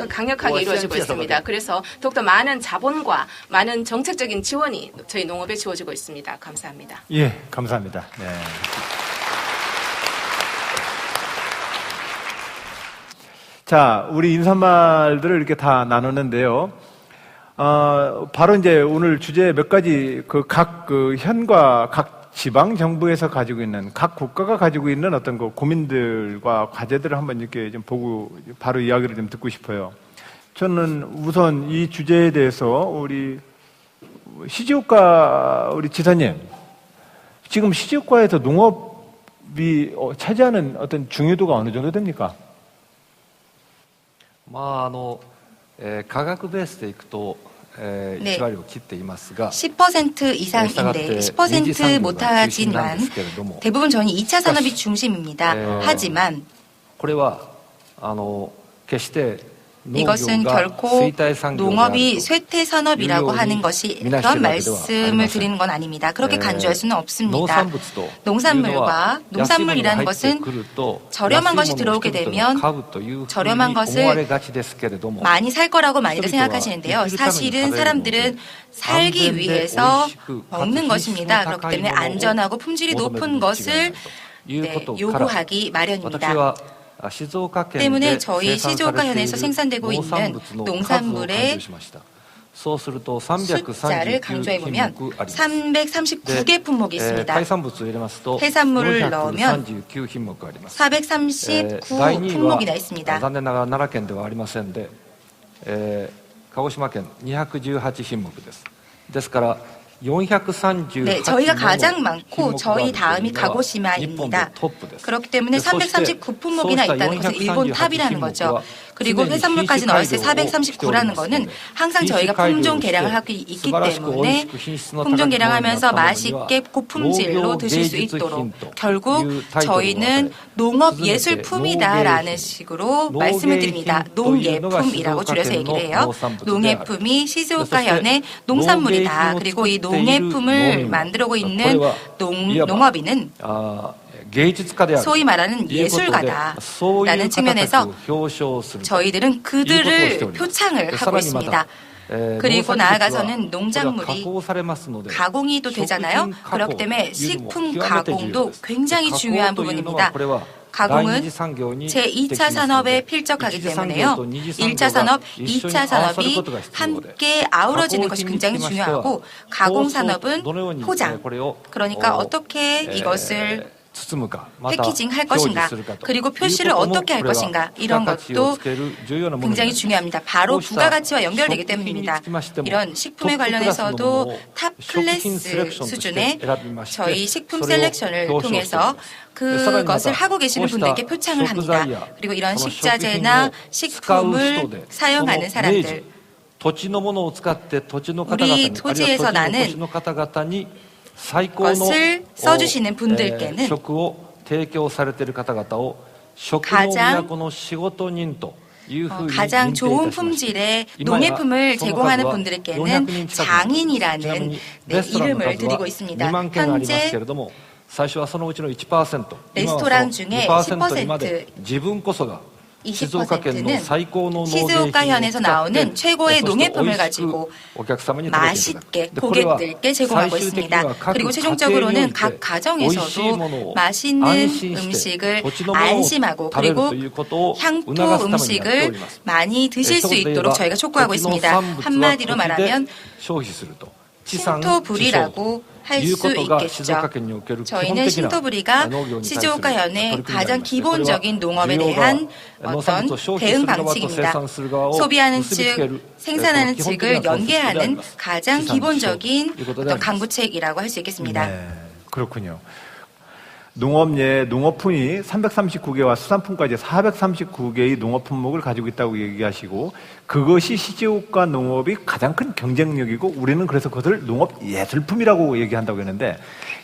강력하게 이루어지고 있습니다. 그래서 더욱더 많은 자본과 많은 정책적인 지원이 저희 농업에 주어지고 있습니다. 감사합니다. 예, 감사합니다. 네. 자, 우리 인사말들을 이렇게 다 나누는데요. 바로 이제 오늘 주제 몇 가지 그 현과 각 지방 정부에서 가지고 있는 각 국가가 가지고 있는 어떤 그 고민들과 과제들을 한번 이렇게 좀 보고 바로 이야기를 좀 듣고 싶어요. 저는 우선 이 주제에 대해서 우리 시지오카 우리 지사님, 지금 시지오카에서 농업이 차지하는 어떤 중요도가 어느 정도 됩니까? 価格ベースでいくと、1割を切っていますが 10% 이상인데 10% 못하지만 대부분 전이 2차 산업이 중심입니다. 하지만 これは決して 이것은 결코 농업이 쇠퇴 산업이라고 하는 것이 그런 말씀을 드리는 건 아닙니다. 그렇게 간주할 수는 없습니다. 농산물이라는 것은 저렴한 것이 들어오게 되면 저렴한 것을 많이 살 거라고 많이들 생각하시는데요. 사실은 사람들은 살기 위해서 먹는 것입니다. 그렇기 때문에 안전하고 품질이 높은 것을 요구하기 마련입니다. 때문에 저희 시즈오카현에서 생산되고 있는 농산물의 숫자를 강조해보면 339개 품목이 있습니다. 해산물을 넣으면 439 품목이나 있습니다. 残念ながら奈良県ではありませんで、鹿児島県218品目です。ですから 네, 저희가 가장 많고 저희 다음이 가고시마입니다. 그렇기 때문에 339품목이나 있다는 것은 일본 탑이라는 거죠. 그리고 해산물까지 넣었을 때 439라는 것은 항상 저희가 품종 개량을 하고 있기 때문에 품종 개량하면서 맛있게 고품질로 드실 수 있도록 결국 저희는 농업예술품이다라는 식으로 말씀을 드립니다. 농예품이라고 줄여서 얘기를 해요. 농예품이 시즈오카현의 농산물이다. 그리고 이 농예품을 만들고 있는 농업인은 소위 말하는 예술가다라는 측면에서 저희들은 그들을 표창을 하고 있습니다. 그리고 나아가서는 농작물이 가공이 또 되잖아요. 그렇기 때문에 식품 가공도 굉장히 중요한 부분입니다. 가공은 제2차 산업에 필적하기 때문에요. 1차 산업, 2차 산업이 함께 아우러지는 것이 굉장히 중요하고 가공 산업은 포장, 그러니까 어떻게 이것을 패키징 할 것인가, 그리고 표시를 어떻게 할 것인가, 이런 것도 굉장히 중요합니다. 바로 부가가치와 연결되기 때문입니다. 이런 식품에 관련해서도 탑 클래스 수준의 저희 식품 셀렉션을 통해서 그것을 하고 계시는 분들께 표창을 합니다. 그리고 이런 식자재나 식품을 사용하는 사람들, 우리 토지에서 나는 것을 써주시는 분들께는 가장 좋은 품질의 농예품을 제공하는 분들께는 장인이라는 이름을 드리고 있습니다. 현재 레스토랑 중에 10%, 20%는 시즈오카현에서 나오는 최고의 농예품을 가지고 맛있게 고객들께 제공하고 있습니다. 그리고 최종적으로는 각 가정에서도 맛있는 음식을 안심하고 그리고 향토 음식을 많이 드실 수 있도록 저희가 촉구하고 있습니다. 한마디로 말하면 신토부리라고 할 수 있겠죠. 저희는 신토부리가 시즈오카현의 가장 기본적인 농업에 대한 어떤 대응 방식입니다. 소비하는 측, 생산하는 측을 연계하는 가장 기본적인 어떤 강구책이라고 할 수 있겠습니다. 네, 그렇군요. 농업품이 339개와 수산품까지 439개의 농업 품목을 가지고 있다고 얘기하시고, 그것이 시즈오카 농업이 가장 큰 경쟁력이고, 우리는 그래서 그것을 농업 예술품이라고 얘기한다고 했는데,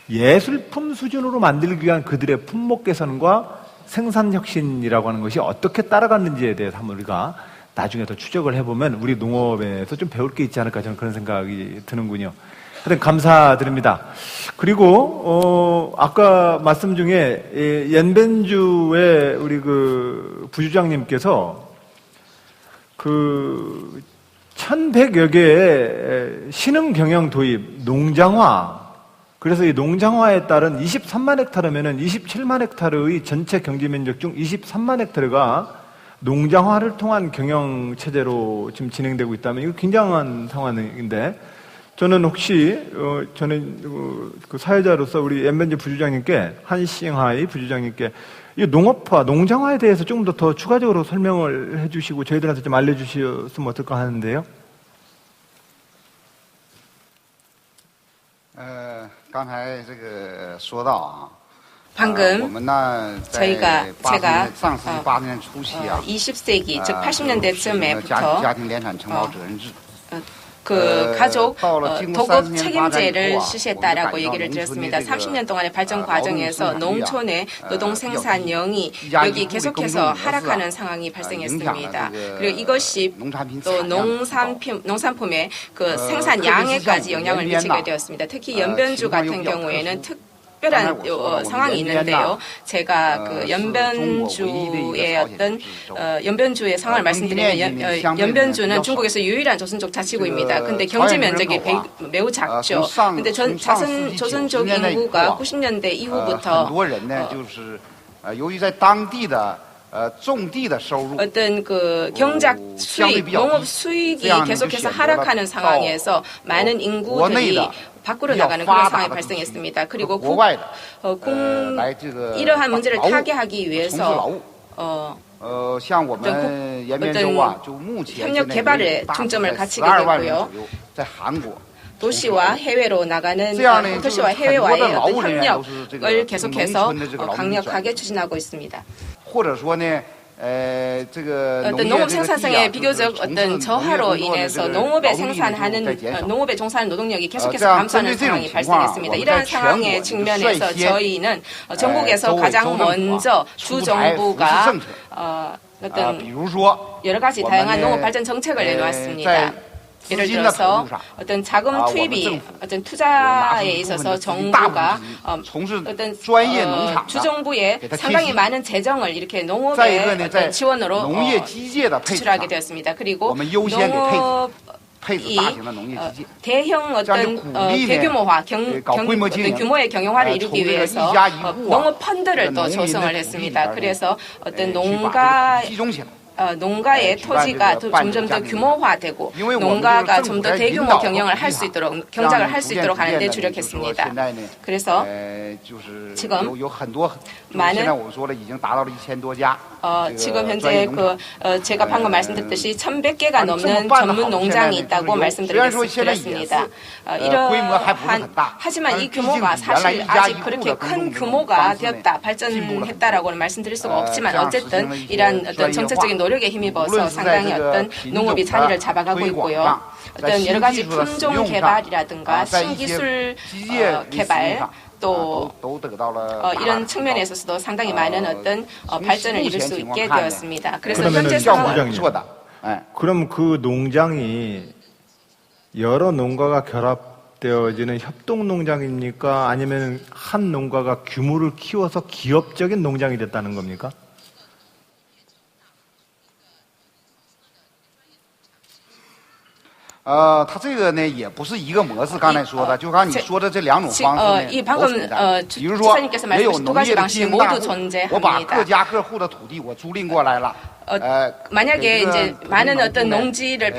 예술품 수준으로 만들기 위한 그들의 품목 개선과 생산 혁신이라고 하는 것이 어떻게 따라갔는지에 대해서 한번 우리가 나중에 더 추적을 해보면 우리 농업에서 좀 배울 게 있지 않을까, 저는 그런 생각이 드는군요. 하여튼 감사드립니다. 그리고 아까 말씀 중에 연벤주의 우리 그 부주장님께서 그 1,100여 개의 신흥 경영 도입, 농장화, 그래서 이 농장화에 따른 23만 헥타르면은 27만 헥타르의 전체 경제 면적 중 23만 헥타르가 농장화를 통한 경영 체제로 지금 진행되고 있다면 이거 굉장한 상황인데, 저는 혹시 저는 그 사회자로서 우리 엠벤지 부주장님께 한싱하이 부주장님께 이 농업화, 농장화에 대해서 조금 더 추가적으로 설명을 해주시고 저희들한테 좀 알려주셨으면 어떨까 하는데요. 刚才这个说到啊。 방금 제가 20세기 즉 80년대쯤에부터 그 가족 도급 책임제를 실시했다라고 얘기를 드렸습니다. 30년 동안의 발전 과정에서 농촌의 노동 생산량이 여기 계속해서 하락하는 상황이 발생했습니다. 그리고 이것이 또 농산품의 그 생산량에까지 영향을 미치게 되었습니다. 특히 연변주 같은 경우에는 특별한 상황이 있는데요. 제가 그 연변주의 어떤 연변주의 상황을 말씀드리면 연변주는 중국에서 유일한 조선족 자치구입니다. 근데 경제 면적이 매우 작죠. 근데 조선족 인구가 90년대 이후부터 어떤 그 경작 수익, 농업 수익이 계속해서 하락하는 상황에서 많은 인구들이 밖으로 나가는 그런 상황이 발생했습니다. 그리고 이러한 문제를 타개하기 위해서 어떤 협력 개발에 중점을 갖추게 되고요. 도시와 해외로 나가는 도시와 해외와의 어떤 협력을 계속해서 강력하게 추진하고 있습니다. 어떤 농업 생산성의 비교적 어떤 저하로 인해서 농업에 종사하는 노동력이 계속해서 감소하는 상황이 발생했습니다. 이러한 상황의 측면에서 저희는 전국에서 가장 먼저 주 정부가 어떤 여러 가지 다양한 농업 발전 정책을 내놓았습니다. 예를 들어서 어떤 자금 투입이 어떤 투자에 있어서 정부가 어떤 주정부의 상당히 많은 재정을 이렇게 농업의 어떤 지원으로 지출하게 되었습니다. 그리고 농업이 대형 어떤 대규모화 어떤 규모의 경영화를 이루기 위해서 농업 펀드를 또 조성을 했습니다. 그래서 어떤 농가의 토지가 점점 더 규모화되고 농가가 좀 더 대규모 경영을 할 수 있도록 경작을 할 수 있도록 하는 데 주력했습니다. 그래서 지금 많은 지금 현재 제가 방금 말씀드렸듯이 1,100개가 넘는 전문 농장이 있다고 말씀드렸습니다. 하지만 이 규모가 사실 아직 그렇게 큰 규모가 되었다, 발전했다라고는 말씀드릴 수가 없지만 어쨌든 이러한 어떤 정책적인 노력에 힘입어서 상당히 어떤 농업이 자리를 잡아가고 있고요. 어떤 여러 가지 품종 개발이라든가 신기술 개발 또 이런 측면에 있어서도 상당히 많은 어떤 발전을 이룰 수 있게 되었습니다. 그래서 현재 상황은 그럼 그 농장이 여러 농가가 결합되어지는 협동 농장입니까? 아니면 한 농가가 규모를 키워서 기업적인 농장이 됐다는 겁니까? 它这个呢也不是一个模式，刚才说的，就刚才你说的这两种方式呢，都存在。比如说，没有农业的经营大户，我把各家各户的土地我租赁过来了。 만약에 이제 많은 어떤 농지를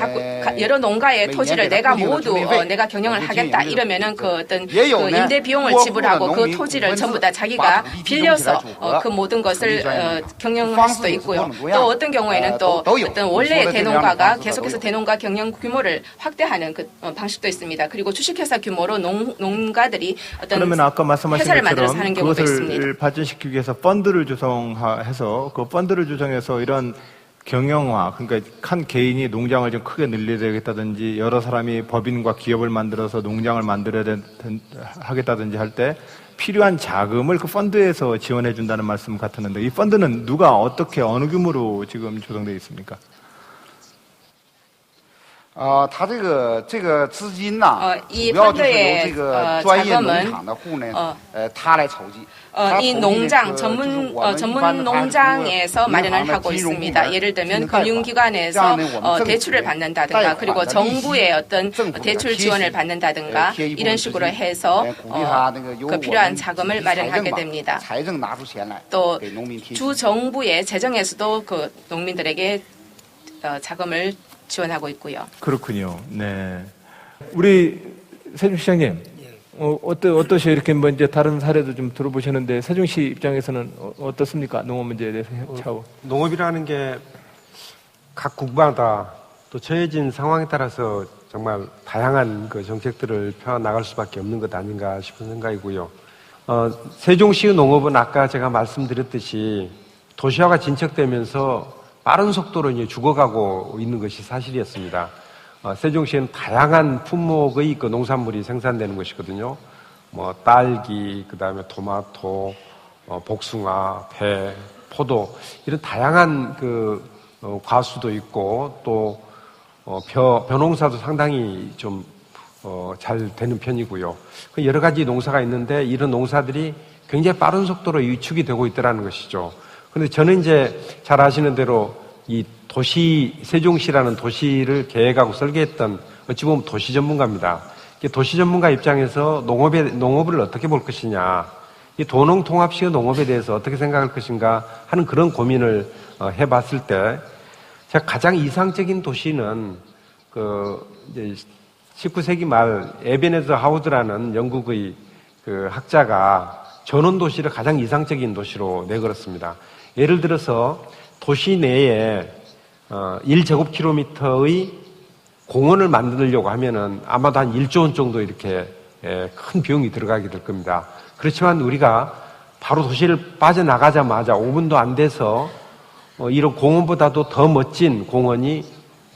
여러 농가의 토지를 내가 모두 내가 경영을 하겠다 이러면은 그 어떤 그 임대 비용을 지불하고 그 토지를 전부 다 자기가 빌려서 그 모든 것을 경영할 수도 있고요. 또 어떤 경우에는 또 어떤 원래의 대농가가 계속해서 대농가 경영 규모를 확대하는 그 방식도 있습니다. 그리고 주식회사 규모로 농가들이 어떤 그러면 아까 말씀하신 회사를 만들어서 하는 경우도 있습니다. 그것을 발전시키기 위해서 펀드를 조성해서 그 펀드를 조성해서 이런 경영화, 그러니까 한 개인이 농장을 좀 크게 늘려야 되겠다든지 여러 사람이 법인과 기업을 만들어서 농장을 만들어야 하겠다든지 할 때 필요한 자금을 그 펀드에서 지원해 준다는 말씀 같았는데 이 펀드는 누가 어떻게 어느 규모로 지금 조성되어 있습니까? 它这个资金呐，主要就是由这个专业农场的户呢，他来筹集。 이 농장 전문 농장에서 마련을 하고 있습니다. 예를 들면 금융기관에서 대출을 받는다든가 그리고 정부의 어떤 대출 지원을 받는다든가 이런 식으로 해서 그 필요한 자금을 마련하게 됩니다. 또 주 정부의 재정에서도 그 농민들에게 자금을 지원하고 있고요. 그렇군요. 네, 우리 세종시장님, 어떠세요? 이렇게 뭐 이제 다른 사례도 좀 들어보셨는데 세종시 입장에서는 어떻습니까? 농업 문제에 대해서 차후. 농업이라는 게 각 국마다 또 처해진 상황에 따라서 정말 다양한 그 정책들을 펴 나갈 수밖에 없는 것 아닌가 싶은 생각이고요. 세종시의 농업은 아까 제가 말씀드렸듯이 도시화가 진척되면서 빠른 속도로 이제 죽어가고 있는 것이 사실이었습니다. 세종시에는 다양한 품목의 그 농산물이 생산되는 것이거든요. 뭐 딸기, 그다음에 토마토, 복숭아, 배, 포도 이런 다양한 그 과수도 있고 또 벼농사도 상당히 좀 잘 되는 편이고요. 여러 가지 농사가 있는데 이런 농사들이 굉장히 빠른 속도로 위축이 되고 있다는 것이죠. 그런데 저는 이제 잘 아시는 대로 이 도시, 세종시라는 도시를 계획하고 설계했던 어찌 보면 도시 전문가입니다. 도시 전문가 입장에서 농업을 어떻게 볼 것이냐, 이 도농통합식의 농업에 대해서 어떻게 생각할 것인가 하는 그런 고민을 해봤을 때 제가 가장 이상적인 도시는 이제 19세기 말 에베네저 하우드라는 영국의 그 학자가 전원도시를 가장 이상적인 도시로 내걸었습니다. 예를 들어서 도시 내에 1제곱킬로미터의 공원을 만들려고 하면은 아마도 한 1조 원 정도 이렇게 큰 비용이 들어가게 될 겁니다. 그렇지만 우리가 바로 도시를 빠져나가자마자 5분도 안 돼서 이런 공원보다도 더 멋진 공원이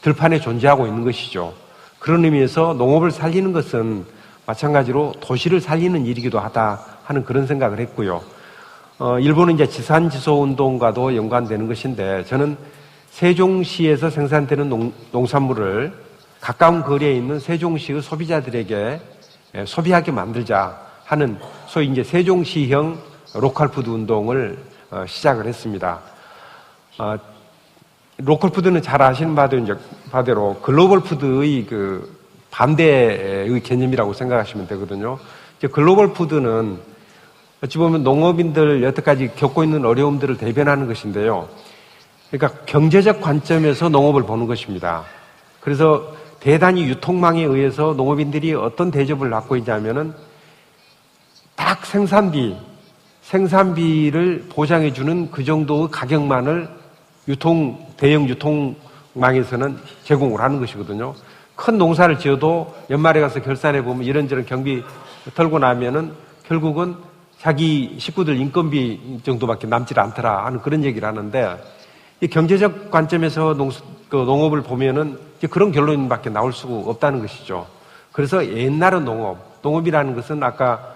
들판에 존재하고 있는 것이죠. 그런 의미에서 농업을 살리는 것은 마찬가지로 도시를 살리는 일이기도 하다 하는 그런 생각을 했고요. 일본은 이제 지산지소 운동과도 연관되는 것인데 저는 세종시에서 생산되는 농산물을 가까운 거리에 있는 세종시의 소비자들에게 소비하게 만들자 하는 소위 이제 세종시형 로컬푸드 운동을 시작을 했습니다. 로컬푸드는 잘 아시는 바대로 글로벌푸드의 그 반대의 개념이라고 생각하시면 되거든요. 이제 글로벌푸드는 어찌 보면 농업인들 여태까지 겪고 있는 어려움들을 대변하는 것인데요. 그러니까 경제적 관점에서 농업을 보는 것입니다. 그래서 대단히 유통망에 의해서 농업인들이 어떤 대접을 받고 있냐면은 딱 생산비를 보장해주는 그 정도의 가격만을 대형 유통망에서는 제공을 하는 것이거든요. 큰 농사를 지어도 연말에 가서 결산해 보면 이런저런 경비 털고 나면은 결국은 자기 식구들 인건비 정도밖에 남질 않더라 하는 그런 얘기를 하는데 이 경제적 관점에서 농업을 보면은 이제 그런 결론밖에 나올 수가 없다는 것이죠. 그래서 옛날은 농업이라는 것은 아까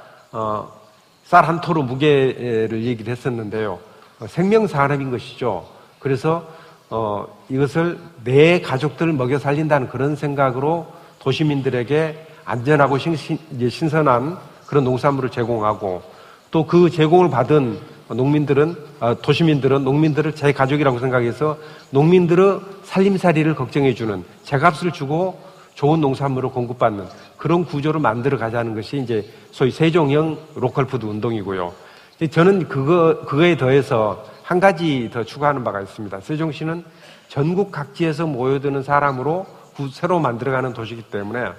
쌀 한 토로 무게를 얘기를 했었는데요. 생명산업인 것이죠. 그래서 이것을 내 가족들을 먹여 살린다는 그런 생각으로 도시민들에게 안전하고 신선한 그런 농산물을 제공하고 또 그 제공을 받은 도시민들은 농민들을 제 가족이라고 생각해서 농민들의 살림살이를 걱정해주는 제값을 주고 좋은 농산물을 공급받는 그런 구조를 만들어 가자는 것이 이제 소위 세종형 로컬푸드 운동이고요. 저는 그거에 더해서 한 가지 더 추가하는 바가 있습니다. 세종시는 전국 각지에서 모여드는 사람으로 새로 만들어가는 도시이기 때문에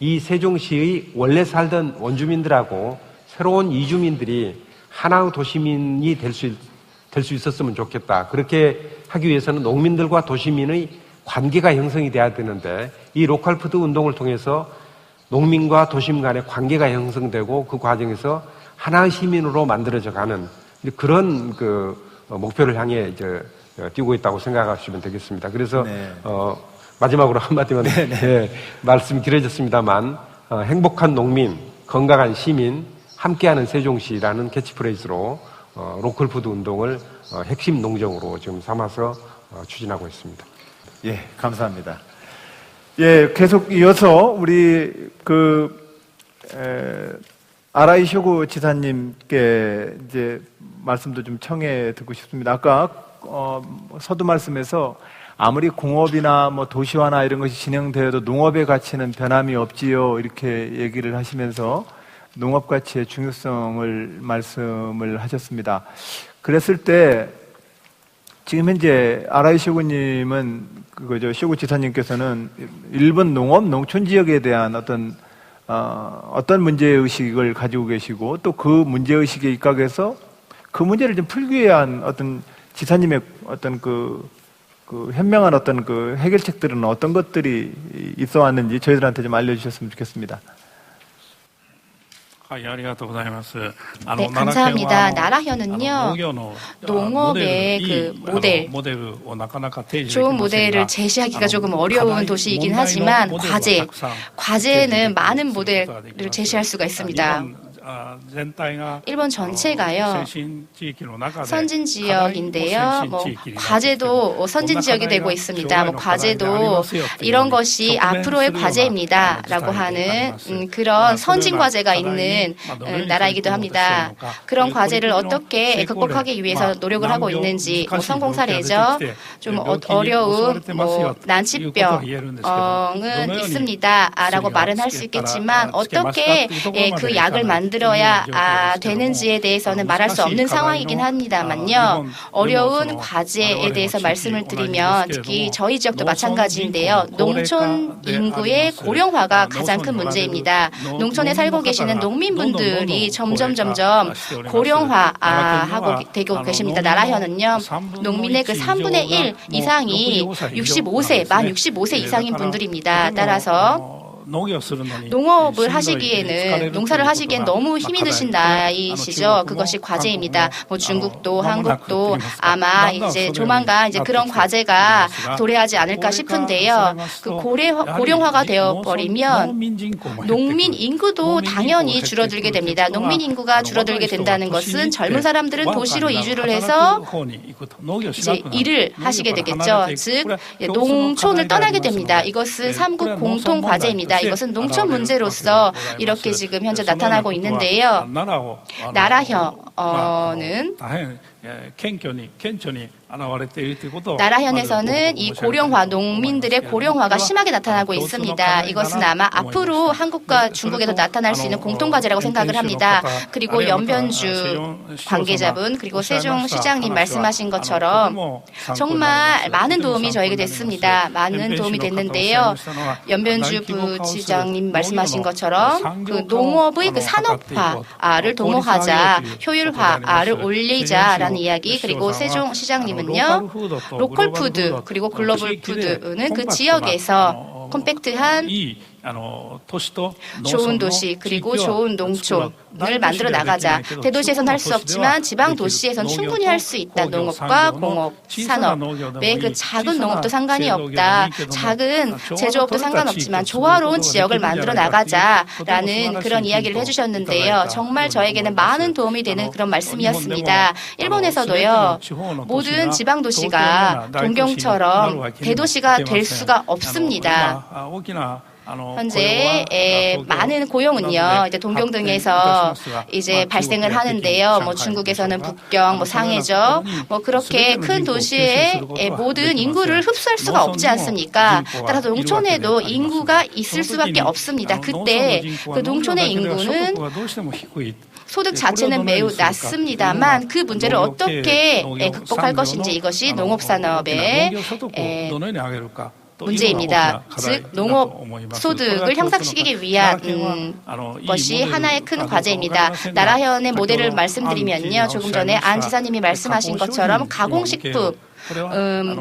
이 세종시의 원래 살던 원주민들하고 새로운 이주민들이 하나의 도시민이 될 수 있었으면 좋겠다. 그렇게 하기 위해서는 농민들과 도시민의 관계가 형성이 돼야 되는데 이 로컬푸드 운동을 통해서 농민과 도시민 간의 관계가 형성되고 그 과정에서 하나의 시민으로 만들어져 가는 그런 목표를 향해 이제 뛰고 있다고 생각하시면 되겠습니다. 그래서 마지막으로 한마디만 말씀이 길어졌습니다만 행복한 농민, 건강한 시민, 함께하는 세종시라는 캐치프레이즈로 로컬푸드 운동을 핵심 농정으로 지금 삼아서 추진하고 있습니다. 예, 감사합니다. 예, 계속 이어서 우리 아라이 쇼구 지사님께 이제 말씀도 좀 청해 듣고 싶습니다. 아까 서두 말씀에서 아무리 공업이나 뭐 도시화나 이런 것이 진행되어도 농업의 가치는 변함이 없지요 이렇게 얘기를 하시면서 농업 가치의 중요성을 말씀을 하셨습니다. 그랬을 때 지금 현재 아라이 쇼구님은 쇼구 지사님께서는 일본 농업 농촌 지역에 대한 어떤 어떤 문제의식을 가지고 계시고 또 그 문제의식에 입각해서 그 문제를 좀 풀기 위한 어떤 지사님의 어떤 그 현명한 어떤 그 해결책들은 어떤 것들이 있어 왔는지 저희들한테 좀 알려주셨으면 좋겠습니다. 네, 감사합니다. 나라현은요, 농업의 그 모델, 좋은 모델을 제시하기가 조금 어려운 도시이긴 하지만 과제는 많은 모델을 제시할 수가 있습니다. 일본 전체가요, 선진 지역인데요. 과제도 선진 지역이 되고 있습니다. 과제도 이런 것이 앞으로의 과제입니다라고 하는 그런 선진 과제가 있는 나라이기도 합니다. 그런 과제를 어떻게 극복하기 위해서 노력을 하고 있는지, 성공 사례죠. 좀 어려운 난치병은 있습니다라고 말은 할 수 있겠지만 어떻게 그 약을 만들어야 되는지에 대해서는 말할 수 없는 상황이긴 합니다만요. 어려운 과제에 대해서 말씀을 드리면 특히 저희 지역도 마찬가지인데요. 농촌 인구의 고령화가 가장 큰 문제입니다. 농촌에 살고 계시는 농민분들이 점점 고령화하고 되고 계십니다. 나라현은요. 농민의 그 3분의 1 이상이 만 65세 이상인 분들입니다. 따라서 농업을 하시기에는, 농사를 하시기엔 너무 힘이 드신 나이시죠. 그것이 과제입니다. 중국도, 한국도 아마 이제 조만간 이제 그런 과제가 도래하지 않을까 싶은데요. 그 고령화가 되어버리면 농민 인구도 당연히 줄어들게 됩니다. 농민 인구가 줄어들게 된다는 것은 젊은 사람들은 도시로 이주를 해서 이제 일을 하시게 되겠죠. 즉, 농촌을 떠나게 됩니다. 이것은 삼국 공통 과제입니다. 이것은 농촌 문제로서 이렇게 지금 현재 나타나고 있는데요. 나라현은 나라현에서는 이 고령화, 농민들의 고령화가 심하게 나타나고 있습니다. 이것은 아마 앞으로 한국과 중국에서 나타날 수 있는 공통과제라고 생각을 합니다. 그리고 연변주 관계자분, 그리고 세종시장님 말씀하신 것처럼 정말 많은 도움이 저에게 됐습니다. 많은 도움이 됐는데요. 연변주 부지장님 말씀하신 것처럼 그 농업의 그 산업화를 도모하자, 효율화를 올리자라는 이야기, 그리고 세종시장님은요, 로컬 푸드 그리고 글로벌 푸드는 그 지역에서 컴팩트한 좋은 도시 그리고 좋은 농촌을 만들어 나가자. 대도시에서는 할 수 없지만 지방 도시에서는 충분히 할 수 있다. 농업과 공업, 산업의 그 작은 농업도 상관이 없다. 작은 제조업도 상관없지만 조화로운 지역을 만들어 나가자라는 그런 이야기를 해주셨는데요. 정말 저에게는 많은 도움이 되는 그런 말씀이었습니다. 일본에서도요, 모든 지방 도시가 동경처럼 대도시가 될 수가 없습니다. 현재 많은 고용은요, 이제 동경 등에서 이제 발생을 하는데요. 중국에서는 북경, 상해죠. 그렇게 큰 도시의 모든 인구를 흡수할 수가 없지 않습니까? 따라서 농촌에도 인구가 있을 수밖에 없습니다. 그때 그 농촌의 인구는 소득 자체는 매우 낮습니다만 그 문제를 어떻게 극복할 것인지, 이것이 농업산업의 문제입니다. 즉, 농업 소득을 향상시키기 위한 것이 하나의 큰 과제입니다. 나라현의 모델을 말씀드리면요, 조금 전에 안 지사님이 말씀하신 것처럼 가공식품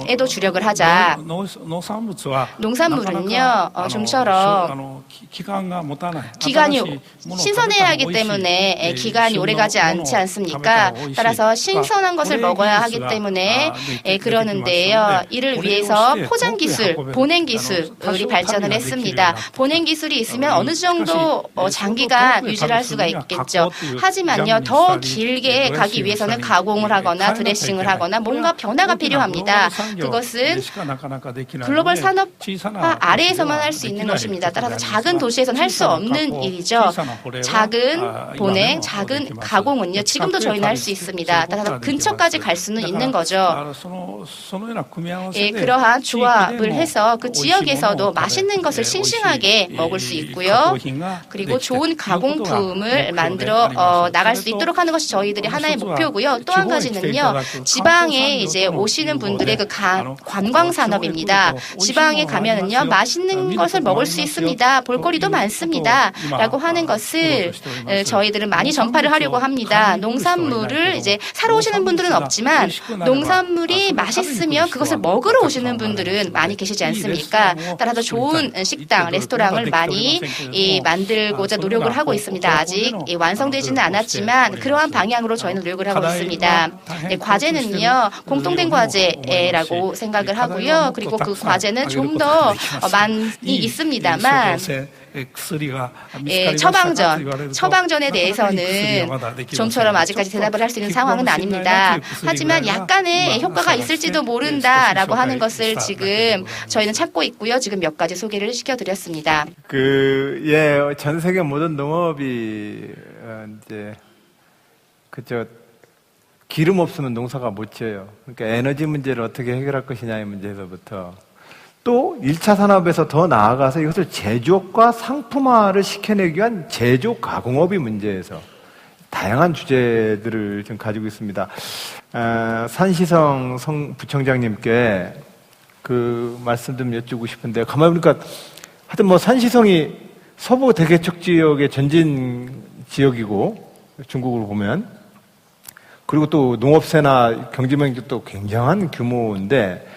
에도 주력을 하자. 농산물은요, 좀처럼 기간이 신선해야 하기 때문에 기간이 오래가지 않지 않습니까? 따라서 신선한 것을 먹어야 하기 때문에 그러는데요. 이를 위해서 포장 기술, 보냉 기술이 발전을 했습니다. 보냉 기술이 있으면 어느 정도 장기간 유지를 할 수가 있겠죠. 하지만요, 더 길게 가기 위해서는 가공을 하거나 드레싱을 하거나 뭔가 변화가 필요합니다. 그것은 글로벌 산업화 아래에서만 할 수 있는 것입니다. 따라서 작은 도시에서는 할 수 없는 일이죠. 작은 보냉, 작은 가공은요, 지금도 저희는 할 수 있습니다. 따라서 근처까지 갈 수는 있는 거죠. 그러한 조합을 해서 그 지역에서도 맛있는 것을 싱싱하게 먹을 수 있고요. 그리고 좋은 가공품을 만들어 나갈 수 있도록 하는 것이 저희들이 하나의 목표고요. 또 한 가지는요, 지방에 이제 오시 사시는 분들의 그 관광 산업입니다. 지방에 가면은요 맛있는 것을 먹을 수 있습니다. 볼거리도 많습니다.라고 하는 것을 저희들은 많이 전파를 하려고 합니다. 농산물을 이제 사러 오시는 분들은 없지만 농산물이 맛있으면 그것을 먹으러 오시는 분들은 많이 계시지 않습니까? 따라서 좋은 식당, 레스토랑을 많이 만들고자 노력을 하고 있습니다. 아직 완성되지는 않았지만 그러한 방향으로 저희는 노력을 하고 있습니다. 과제는요 공통된 과제라고 생각을 하고요. 그리고 그 과제는 좀 더 많이 있습니다만 처방전에 대해서는 좀처럼 아직까지 대답을 할 수 있는 상황은 아닙니다. 하지만 약간의 효과가 있을지도 모른다라고 하는 것을 지금 저희는 찾고 있고요. 지금 몇 가지 소개를 시켜드렸습니다. 전 세계 모든 농업이 이제 기름 없으면 농사가 못 지어요. 그러니까 에너지 문제를 어떻게 해결할 것이냐의 문제에서부터 또 1차 산업에서 더 나아가서 이것을 제조업과 상품화를 시켜내기 위한 제조 가공업의 문제에서 다양한 주제들을 지금 가지고 있습니다. 산시성 부청장님께 그 말씀 좀 여쭈고 싶은데 가만히 보니까 하여튼 뭐 산시성이 서부 대개척 지역의 전진 지역이고 중국으로 보면 그리고 또 농업세나 경제명도 굉장한 규모인데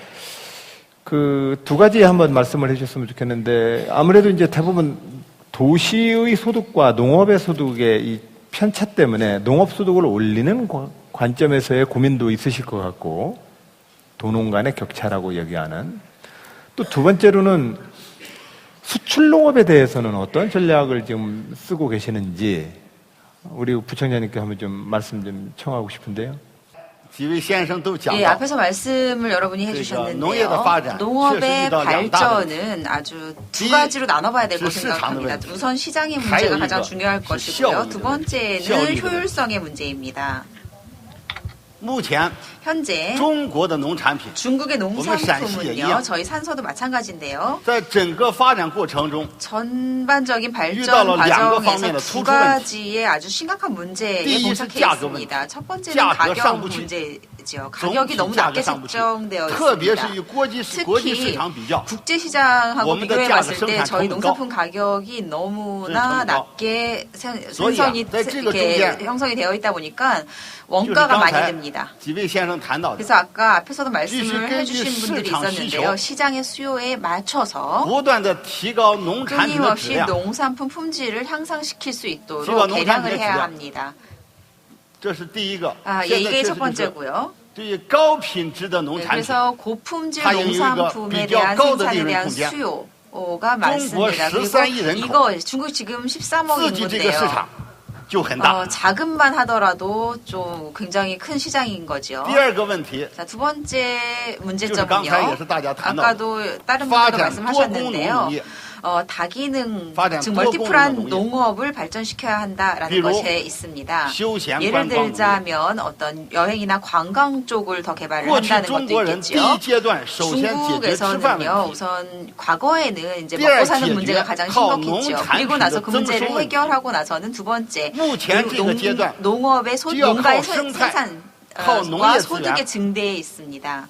그 두 가지 한번 말씀을 해주셨으면 좋겠는데 아무래도 이제 대부분 도시의 소득과 농업의 소득의 이 편차 때문에 농업 소득을 올리는 관점에서의 고민도 있으실 것 같고 도농 간의 격차라고 얘기하는 또 두 번째로는 수출 농업에 대해서는 어떤 전략을 지금 쓰고 계시는지 우리 부청장님께 한번 좀 말씀 좀 청하고 싶은데요. 예, 앞에서 말씀을 여러분이 해주셨는데요. 농업의 발전은 아주 두 가지로 나눠봐야 될 것으로 생각합니다. 우선 시장의 문제가 가장 중요할 것이고요. 두 번째는 효율성의 문제입니다. 현재 중국의 농산품은요, 저희 산서도 마찬가지인데요. 전반적인 발전 과정에서 두 가지의 아주 심각한 문제에 봉착해 있습니다. 첫 번째는 가격 문제죠. 가격이 너무 낮게 책정되어 있습니다. 특히 국제 시장하고 비교해 봤을 때 저희 농산품 가격이 너무나 낮게 형성이 되어 있다 보니까 원가가 많이 듭니다. 그래서 아까 앞에서도 말씀을 해주신 분들이 있었는데요. 시장의 수요에 맞춰서 끊임없이 농산품 품질을 향상시킬 수 있도록 개량을 해야 합니다. 이게 첫 번째고요. 그래서 고품질 농산품에 대한 생산에 대한 수요가 많습니다. 그리고 이거 중국 지금 13억 인구인데요. 자금만 하더라도 좀 굉장히 큰 시장인 거죠. 자, 두 번째 문제점은요. 아까도 다른 분들도 말씀하셨는데요. 다기능, 즉 멀티플한 농업을 발전시켜야 한다라는 것에 있습니다. 예를 들자면 어떤 여행이나 관광 쪽을 더 개발을 한다는 것도 있겠죠. 중국에서는요, 우선 과거에는 이제 먹고 사는 문제가 가장 심각했죠. 그리고 나서 그 문제를 해결하고 나서는 두 번째 농업의 농가의 생산과 소득의 증대에 있습니다.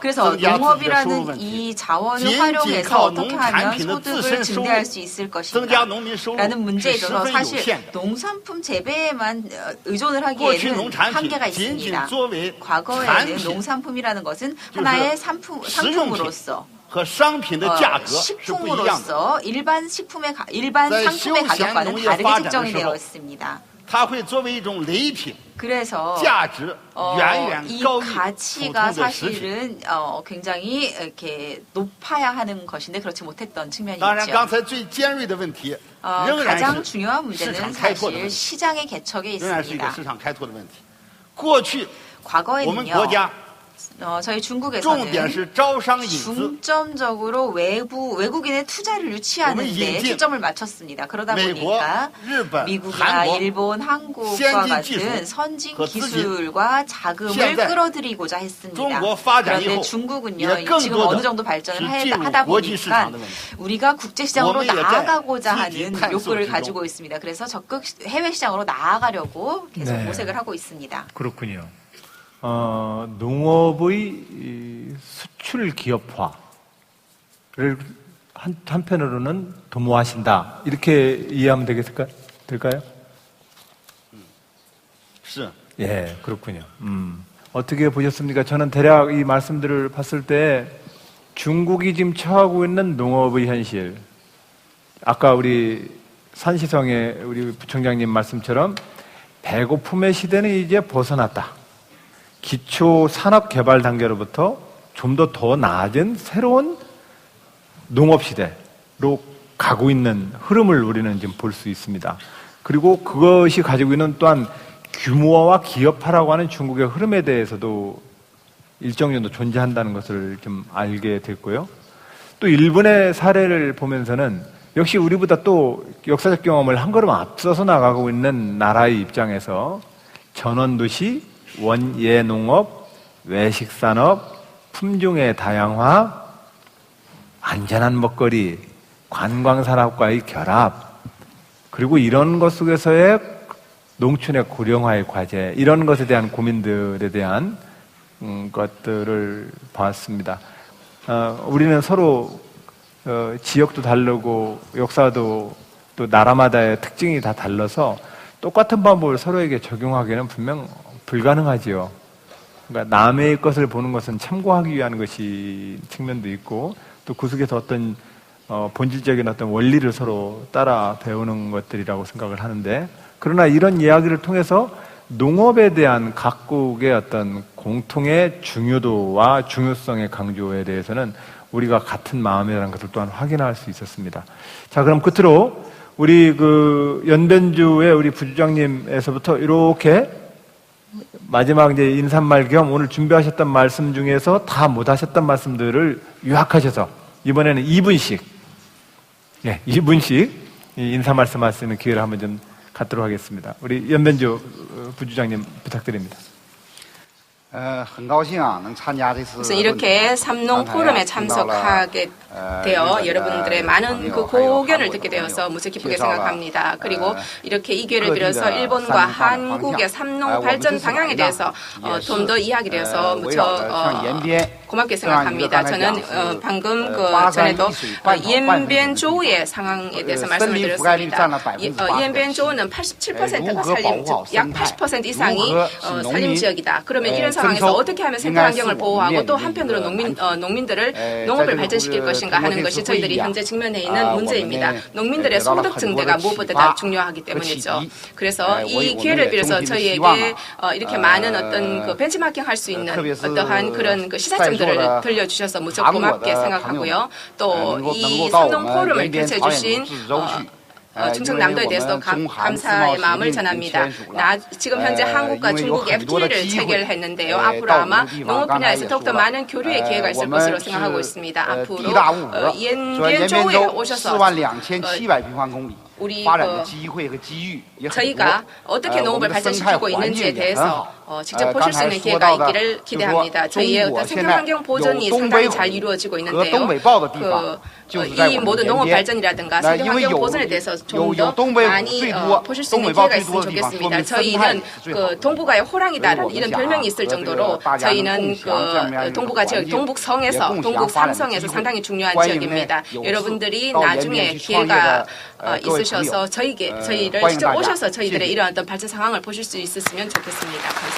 그래서 농업이라는 이 자원을 활용해서 어떻게 하면 소득을 증대할 수 있을 것인가 라는 문제에 있어서 사실 농산품 재배에만 의존을 하기에는 한계가 있습니다. 과거에는 농산품이라는 것은 하나의 상품으로서 식품으로서 일반 상품의 가격과는 다르게 책정이 되어 있습니다. 그래서 이 가치가 사실은 굉장히 이렇게 높아야 하는 것인데 그렇지 못했던 측면이 있죠. 가장 중요한 문제는 사실 시장의 개척에 있습니다. 과거에는요. 저희 중국에서는 중점적으로 외국인의 투자를 유치하는 데 초점을 맞췄습니다. 그러다 보니까 미국이나 일본, 한국과 같은 선진 기술과 자금을 끌어들이고자 했습니다. 그런데 중국은요, 지금 어느 정도 발전을 하다 보니까 우리가 국제시장으로 나아가고자 하는 욕구를 가지고 있습니다. 그래서 적극 해외시장으로 나아가려고 계속 모색을 하고 있습니다. 그렇군요. 농업의 수출 기업화를 한편으로는 도모하신다. 이렇게 이해하면 될까요? 예, 그렇군요. 어떻게 보셨습니까? 저는 대략 이 말씀들을 봤을 때 중국이 지금 처하고 있는 농업의 현실, 아까 우리 산시성의 우리 부총장님 말씀처럼 배고픔의 시대는 이제 벗어났다. 기초 산업 개발 단계로부터 좀 더 나아진 새로운 농업 시대로 가고 있는 흐름을 우리는 지금 볼 수 있습니다. 그리고 그것이 가지고 있는 또한 규모화와 기업화라고 하는 중국의 흐름에 대해서도 일정 정도 존재한다는 것을 좀 알게 됐고요. 또 일본의 사례를 보면서는 역시 우리보다 또 역사적 경험을 한 걸음 앞서서 나가고 있는 나라의 입장에서 전원도시, 원예농업, 외식산업, 품종의 다양화, 안전한 먹거리, 관광산업과의 결합, 그리고 이런 것 속에서의 농촌의 고령화의 과제, 이런 것에 대한 고민들에 대한 것들을 봤습니다. 우리는 서로 지역도 다르고 역사도 또 나라마다의 특징이 다 달라서 똑같은 방법을 서로에게 적용하기는 분명 불가능하지요. 그러니까 남의 것을 보는 것은 참고하기 위한 것이 측면도 있고 또 그 속에서 어떤 본질적인 어떤 원리를 서로 따라 배우는 것들이라고 생각을 하는데, 그러나 이런 이야기를 통해서 농업에 대한 각국의 어떤 공통의 중요도와 중요성의 강조에 대해서는 우리가 같은 마음이라는 것을 또한 확인할 수 있었습니다. 자, 그럼 끝으로 우리 그 연변주의 우리 부주장님에서부터 이렇게 마지막 이제 인사말 겸 오늘 준비하셨던 말씀 중에서 다 못하셨던 말씀들을 요약하셔서 이번에는 2분씩, 예, 2분씩 인사 말씀할 수 있는 기회를 한번 좀 갖도록 하겠습니다. 우리 연변주 부주장님 부탁드립니다. 우선 이렇게 삼농 포럼에 참석하게 되어 여러분들의 많은 그 고견을 듣게 되어서 무척 기쁘게 생각합니다. 그리고 이렇게 이 기회를 빌어서 일본과 한국의 삼농 발전 방향에 대해서 좀 더 이야기되어서 무척 고맙게 생각합니다. 저는 방금 그 전에도 이엔변조우의 상황에 대해서 말씀을 드렸습니다. 이엔변조우는 87%가 산림, 즉 약 80% 이상이 산림 지역이다. 그러면 이런 상황에서 어떻게 하면 생태 환경을 보호하고 또 한편으로 농민들을 농업을 발전시킬 것인가 하는 것이 저희들이 현재 직면해 있는 문제입니다. 농민들의 소득 증대가 무엇보다 중요하기 때문이죠. 그래서 이 기회를 빌어서 저희에게 이렇게 많은 어떤 그 벤치마킹 할 수 있는 어떠한 그런 그 시사점들을 들려주셔서 무척 고맙게 생각하고요. 또 이 삼농 포럼을 개최해 주신 충청남도에 대해서도 감사의 마음을 전합니다. 지금 현재 한국과 중국 FTA를 체결했는데요. 앞으로 아마 농업 분야에서 더욱더 많은 교류의 기회가 있을 것으로 생각하고 있습니다. 앞으로 이엔변조우에 오셔서 우리 저희가 어떻게 농업을 발전시키고 있는지에 대해서 직접 보실 수 있는 기회가 있기를 기대합니다. 저희의 어떤 생태환경 보존이 상당히 잘 이루어지고 있는데요. 이 모든 농업 발전이라든가 생태환경 보존에 대해서 좀 더 많이 보실 수 있는 기회가 있으면 좋겠습니다. 저희는 그 동북아의 호랑이다라는 이런 별명이 있을 정도로 저희는 그 동북아 지역, 동북성에서 동북 삼성에서 상당히 중요한 지역입니다. 여러분들이 나중에 기회가 있으셔서 저희를 직접 오셔서 저희들의 이러한 어떤 발전 상황을 보실 수 있으면 좋겠습니다. 감사합니다.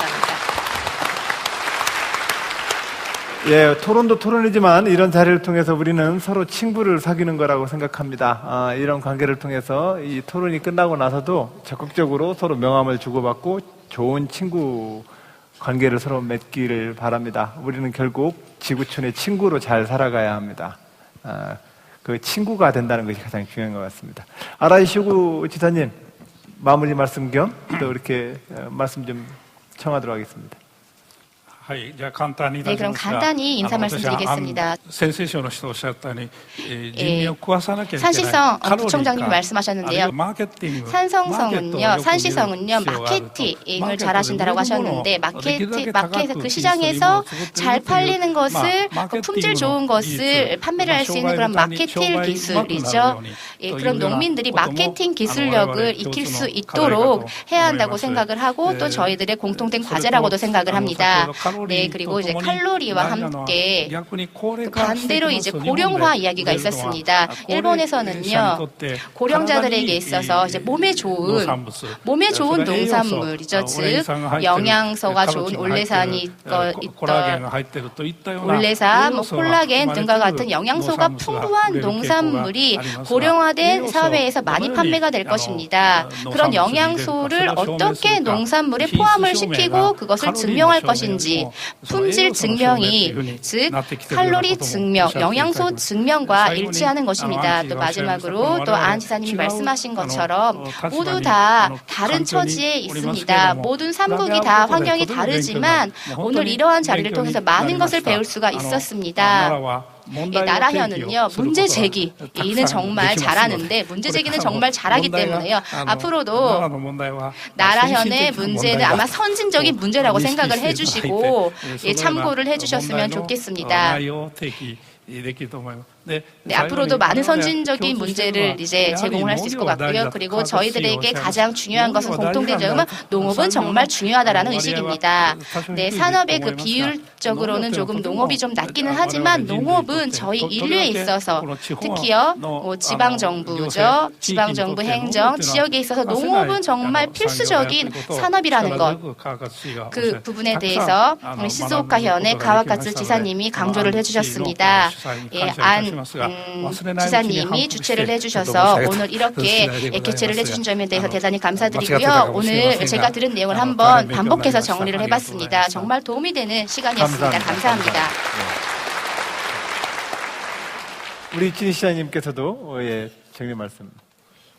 예, 토론도 토론이지만 이런 자리를 통해서 우리는 서로 친구를 사귀는 거라고 생각합니다. 이런 관계를 통해서 이 토론이 끝나고 나서도 적극적으로 서로 명함을 주고받고 좋은 친구 관계를 서로 맺기를 바랍니다. 우리는 결국 지구촌의 친구로 잘 살아가야 합니다. 그 친구가 된다는 것이 가장 중요한 것 같습니다. 아라이 쇼구 지사님, 마무리 말씀 겸 또 이렇게 말씀 좀 청하도록 하겠습니다. 네, 그럼 간단히 인사 말씀드리겠습니다. 산시성 부총장님이 말씀하셨는데요. 산성성은요, 산시성은요, 마케팅을 잘하신다라고 하셨는데 마켓 그 시장에서 잘 팔리는 것을 품질 좋은 것을 판매를 할 수 있는 그런 마케팅 기술이죠. 예, 그런 농민들이 마케팅 기술력을 익힐 수 있도록 해야 한다고 생각을 하고 또 저희들의 공통된 과제라고도 생각을 합니다. 네, 그리고 이제 칼로리와 함께 반대로 이제 고령화 이야기가 있었습니다. 일본에서는요, 고령자들에게 있어서 이제 몸에 좋은 농산물이죠. 즉 영양소가 좋은 올레산이 있던 올레산, 콜라겐 등과 같은 영양소가 풍부한 농산물이 고령화된 사회에서 많이 판매가 될 것입니다. 그런 영양소를 어떻게 농산물에 포함을 시키고 그것을 증명할 것인지 품질 증명이 즉 칼로리 증명, 영양소 증명과 일치하는 것입니다. 또 마지막으로 또 안 지사님이 말씀하신 것처럼 모두 다 다른 처지에 있습니다. 모든 삼국이 다 환경이 다르지만 오늘 이러한 자리를 통해서 많은 것을 배울 수가 있었습니다. 나라현은요, 문제 제기는 정말 잘하는데 문제 제기는 정말 잘하기 때문에요. 앞으로도 나라현의 문제는 아마 선진적인 문제라고 생각을 해주시고 참고를 해주셨으면 좋겠습니다. 네, 앞으로도 많은 선진적인 문제를 이제 제공을 할 수 있을 것 같고요. 그리고 저희들에게 가장 중요한 것은 공통된 점은 농업은 정말 중요하다라는 의식입니다. 네, 산업의 그 비율적으로는 조금 농업이 좀 낮기는 하지만 농업은 저희 인류에 있어서 특히요, 지방정부죠. 지방정부 행정, 지역에 있어서 농업은 정말 필수적인 산업이라는 것. 그 부분에 대해서 시즈오카현의 가와카츠 지사님이 강조를 해주셨습니다. 예, 안 지사님이 주최를 해주셔서 오늘 이렇게 개최를 해주신 점에 대해서 대단히 감사드리고요. 오늘 제가 들은 내용을 한번 반복해서 정리를 해봤습니다. 정말 도움이 되는 시간이었습니다. 감사합니다. 우리 진 시장님께서도 정리 말씀.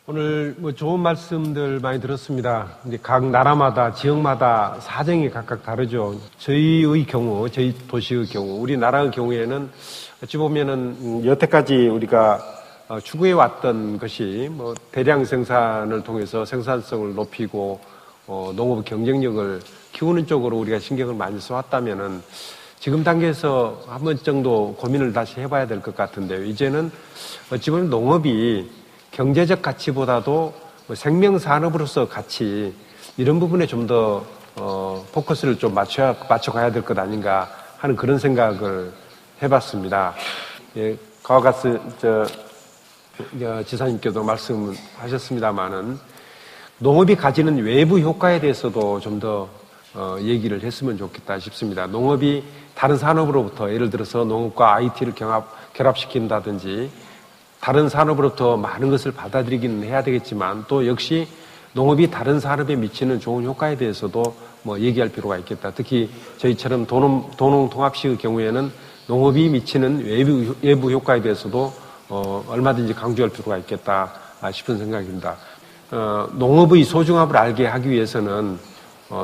오늘 좋은 말씀들 많이 들었습니다. 이제 각 나라마다 지역마다 사정이 각각 다르죠. 저희의 경우, 저희 도시의 경우, 우리나라의 경우에는 어찌 보면은 여태까지 우리가 추구해 왔던 것이 대량 생산을 통해서 생산성을 높이고 농업 경쟁력을 키우는 쪽으로 우리가 신경을 많이 써왔다면은 지금 단계에서 한 번 정도 고민을 다시 해봐야 될 것 같은데요. 이제는 어찌 보면 농업이 경제적 가치보다도 생명산업으로서 가치 이런 부분에 좀 더 포커스를 좀 맞춰가야 될 것 아닌가 하는 그런 생각을 해봤습니다. 예, 가와카츠 지사님께도 말씀하셨습니다마는 농업이 가지는 외부 효과에 대해서도 좀 더 얘기를 했으면 좋겠다 싶습니다. 농업이 다른 산업으로부터 예를 들어서 농업과 IT를 결합시킨다든지 다른 산업으로부터 많은 것을 받아들이기는 해야 되겠지만 또 역시 농업이 다른 산업에 미치는 좋은 효과에 대해서도 얘기할 필요가 있겠다. 특히 저희처럼 도농통합식의 경우에는 농업이 미치는 외부 효과에 대해서도 얼마든지 강조할 필요가 있겠다 싶은 생각입니다. 농업의 소중함을 알게 하기 위해서는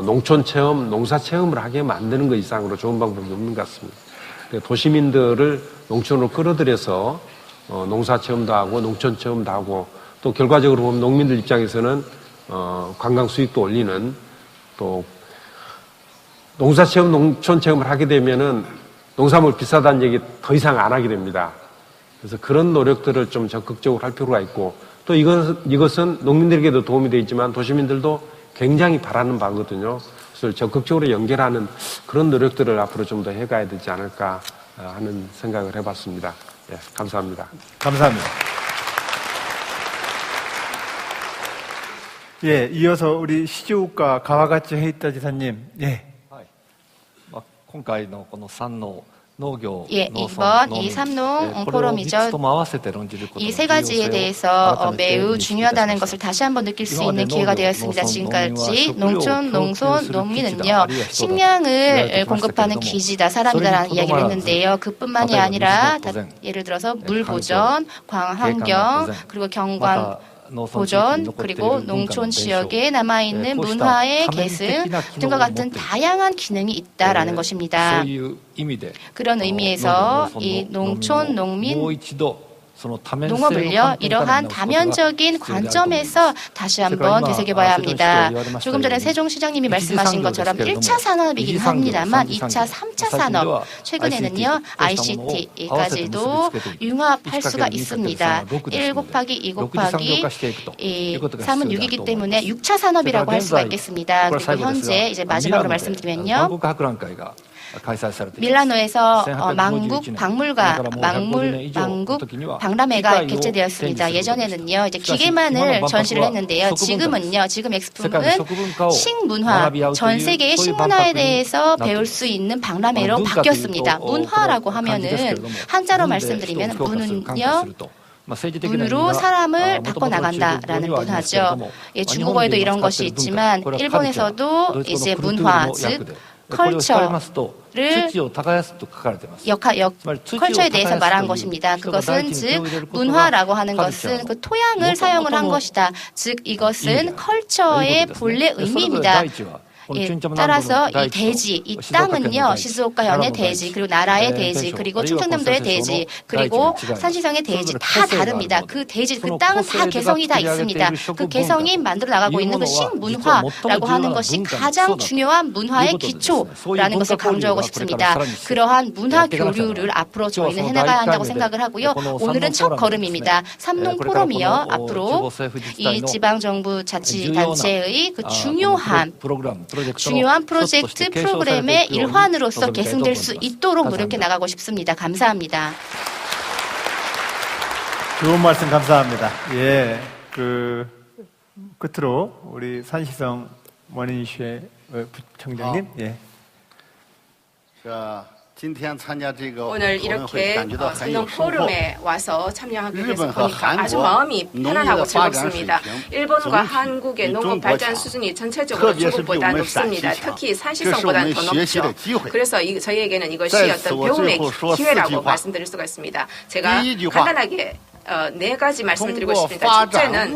농촌 체험, 농사 체험을 하게 만드는 것 이상으로 좋은 방법이 없는 것 같습니다. 도시민들을 농촌으로 끌어들여서 농사 체험도 하고 농촌 체험도 하고 또 결과적으로 보면 농민들 입장에서는 관광 수익도 올리는 또 농사 체험, 농촌 체험을 하게 되면은 농산물 비싸다는 얘기 더 이상 안 하게 됩니다. 그래서 그런 노력들을 좀 적극적으로 할 필요가 있고 또 이것은 농민들에게도 도움이 되지만 도시민들도 굉장히 바라는 바거든요. 그래서 적극적으로 연결하는 그런 노력들을 앞으로 좀 더 해가야 되지 않을까 하는 생각을 해봤습니다. 예, 감사합니다. 감사합니다. 예, 이어서 우리 시즈오카 가와카츠 헤이타 지사님. 예. 예, 이번 이 삼농 포럼이죠. 이 세 가지에 대해서 매우 중요하다는 것을 다시 한번 느낄 수 있는 기회가 되었습니다. 지금까지 농촌, 농촌, 농민은요, 식량을 공급하는 기지다, 사람이다라는 이야기를 했는데요. 그뿐만이 아니라 예를 들어서 물 보전, 환경, 그리고 경관 보존 그리고 농촌 지역에 남아있는 문화의 계승 등과 같은 다양한 기능이 있다라는 것입니다. 그런 의미에서 이 농촌 농민 농업을요 이러한 다면적인 관점에서 다시 한번 되새겨봐야 합니다. 조금 전에 세종시장님이 말씀하신 것처럼 1차 산업이긴 합니다만 2차, 3차 산업 최근에는요 ICT까지도 융합할 수가 있습니다. 1 곱하기 2 곱하기 3은 6이기 때문에 6차 산업이라고 할 수가 있겠습니다. 그리고 현재 이제 마지막으로 말씀드리면요. 밀라노에서 망국 박람회가 개최되었습니다. 예전에는요 이제 기계만을 전시를 했는데요. 지금은요 지금 엑스품은 식문화 전 세계의 식문화에 대해서 배울 수 있는 박람회로 바뀌었습니다. 문화라고 하면은 한자로 말씀드리면 문은요. 문으로 사람을 바꿔나간다라는 문화죠. 예, 중국어에도 이런 것이 있지만 일본에서도 이제 문화 즉 컬처를 컬처에 대해서 말한 것입니다. 그것은 즉 문화라고 하는 것은 그 토양을 사용을 한 것이다. 즉 이것은 컬처의 본래 의미입니다. 예, 따라서 이 대지, 이 땅은요 시즈오카현의 대지, 그리고 나라의 대지, 그리고 충청남도의 대지, 그리고 산시성의 대지 다 다릅니다. 그 대지, 그 땅은 다 개성이 다 있습니다. 그 개성이 만들어 나가고 있는 그 식문화라고 하는 것이 가장 중요한 문화의 기초라는 것을 강조하고 싶습니다. 그러한 문화 교류를 앞으로 저희는 해나가야 한다고 생각을 하고요. 오늘은 첫 걸음입니다. 삼농 포럼이요 앞으로 이 지방정부 자치단체의 그 중요한 프로젝트 프로그램의 일환으로서 계승될 수 있도록 노력해 나가고 싶습니다. 감사합니다. 좋은 말씀 감사합니다. 예, 끝으로 우리 산시성 원인슈의 부청장님. 예. 오늘 이렇게 삼농 포럼에 와서 참여하게 돼서 보니까 아주 마음이 편안하고 즐겁습니다. 일본과 한국의 농업 발전 수준이 전체적으로 중국보다 높습니다. 특히 산시성보다는 더 높죠. 그래서 저희에게는 이것이 어떤 배움의 기회라고 말씀드릴 수가 있습니다. 제가 간단하게 4가지 말씀을 드리고 싶습니다. 첫째는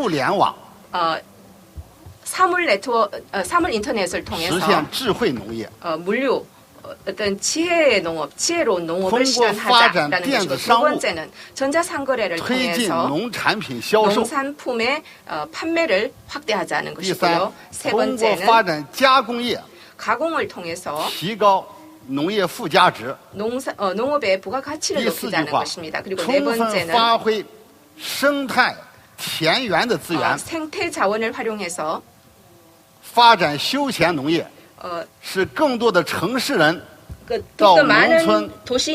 사물 인터넷을 통해서 물류 어떤 지혜로운 농업을 실현하자라는 것이고, 두 번째는 전자상거래를 통해서 농산품의 판매를 확대하자는 것이고요. 세 번째는 가공을 통해서 농업의 부가가치를 높이자는 것입니다. 그리고 네 번째는 생태 자원을 활용해서 发展休闲农业，使更多的城市人到农村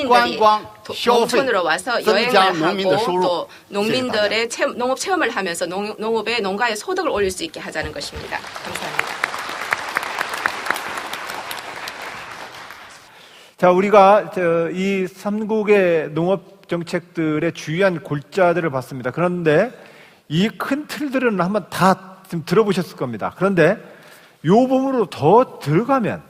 观光消费，增加农民的收入。 또 농민들의 농업 체험을 하면서 농가의 소득을 올릴 수 있게 하자는 것입니다. 감사합니다. 자, 우리가 이 3국의 농업 정책들의 주요한 골자들을 봤습니다. 그런데 이 큰 틀들은 한번 다 좀 들어보셨을 겁니다. 그런데 요 부분으로 더 들어가면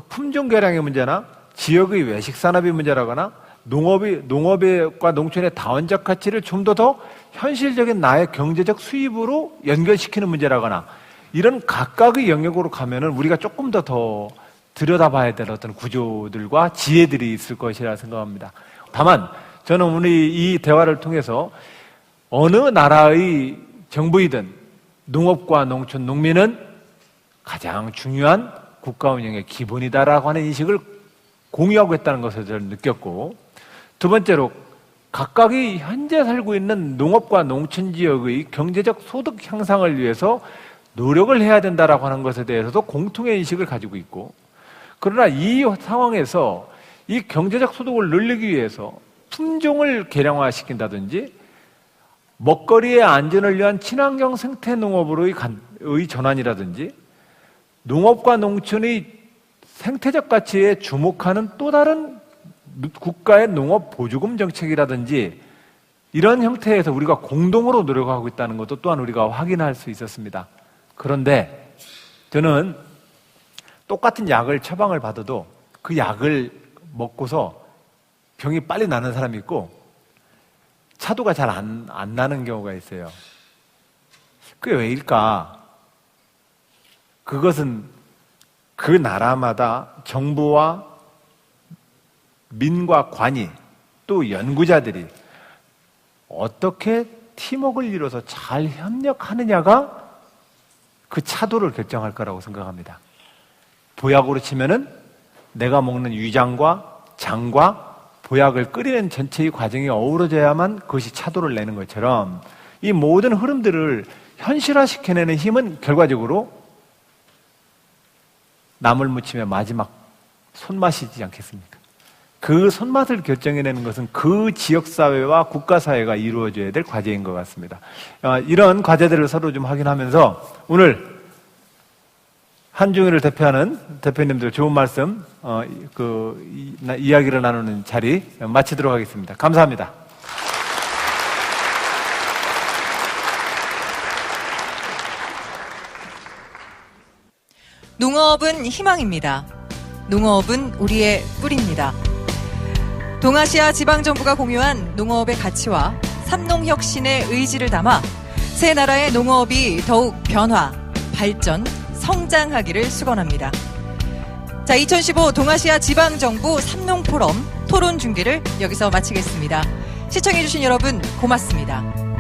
품종 개량의 문제나 지역의 외식 산업의 문제라거나 농업과 농촌의 다원적 가치를 좀 더 현실적인 나의 경제적 수입으로 연결시키는 문제라거나 이런 각각의 영역으로 가면은 우리가 조금 더 들여다봐야 될 어떤 구조들과 지혜들이 있을 것이라 생각합니다. 다만 저는 오늘 이 대화를 통해서 어느 나라의 정부이든 농업과 농촌, 농민은 가장 중요한 국가 운영의 기본이다라고 하는 인식을 공유하고 있다는 것을 저는 느꼈고, 두 번째로 각각이 현재 살고 있는 농업과 농촌 지역의 경제적 소득 향상을 위해서 노력을 해야 된다라고 하는 것에 대해서도 공통의 인식을 가지고 있고, 그러나 이 상황에서 이 경제적 소득을 늘리기 위해서 품종을 개량화시킨다든지 먹거리의 안전을 위한 친환경 생태 농업으로의 전환이라든지 농업과 농촌의 생태적 가치에 주목하는 또 다른 국가의 농업 보조금 정책이라든지 이런 형태에서 우리가 공동으로 노력하고 있다는 것도 또한 우리가 확인할 수 있었습니다. 그런데 저는 똑같은 약을 처방을 받아도 그 약을 먹고서 병이 빨리 나는 사람이 있고 차도가 잘 안 나는 경우가 있어요. 그게 왜일까? 그것은 그 나라마다 정부와 민과 관이 또 연구자들이 어떻게 팀워크를 이뤄서 잘 협력하느냐가 그 차도를 결정할 거라고 생각합니다. 보약으로 치면은 내가 먹는 위장과 장과 보약을 끓이는 전체의 과정이 어우러져야만 그것이 차도를 내는 것처럼 이 모든 흐름들을 현실화시켜내는 힘은 결과적으로 나물 무침의 마지막 손맛이지 않겠습니까? 그 손맛을 결정해내는 것은 그 지역사회와 국가사회가 이루어져야 될 과제인 것 같습니다. 이런 과제들을 서로 좀 확인하면서 오늘 한중일을 대표하는 대표님들 좋은 말씀, 이야기를 나누는 자리 마치도록 하겠습니다. 감사합니다. 농업은 희망입니다. 농업은 우리의 뿌리입니다. 동아시아 지방정부가 공유한 농업의 가치와 삼농혁신의 의지를 담아 세 나라의 농업이 더욱 변화, 발전, 성장하기를 축원합니다. 자, 2015 동아시아 지방정부 삼농포럼 토론 중계를 여기서 마치겠습니다. 시청해주신 여러분 고맙습니다.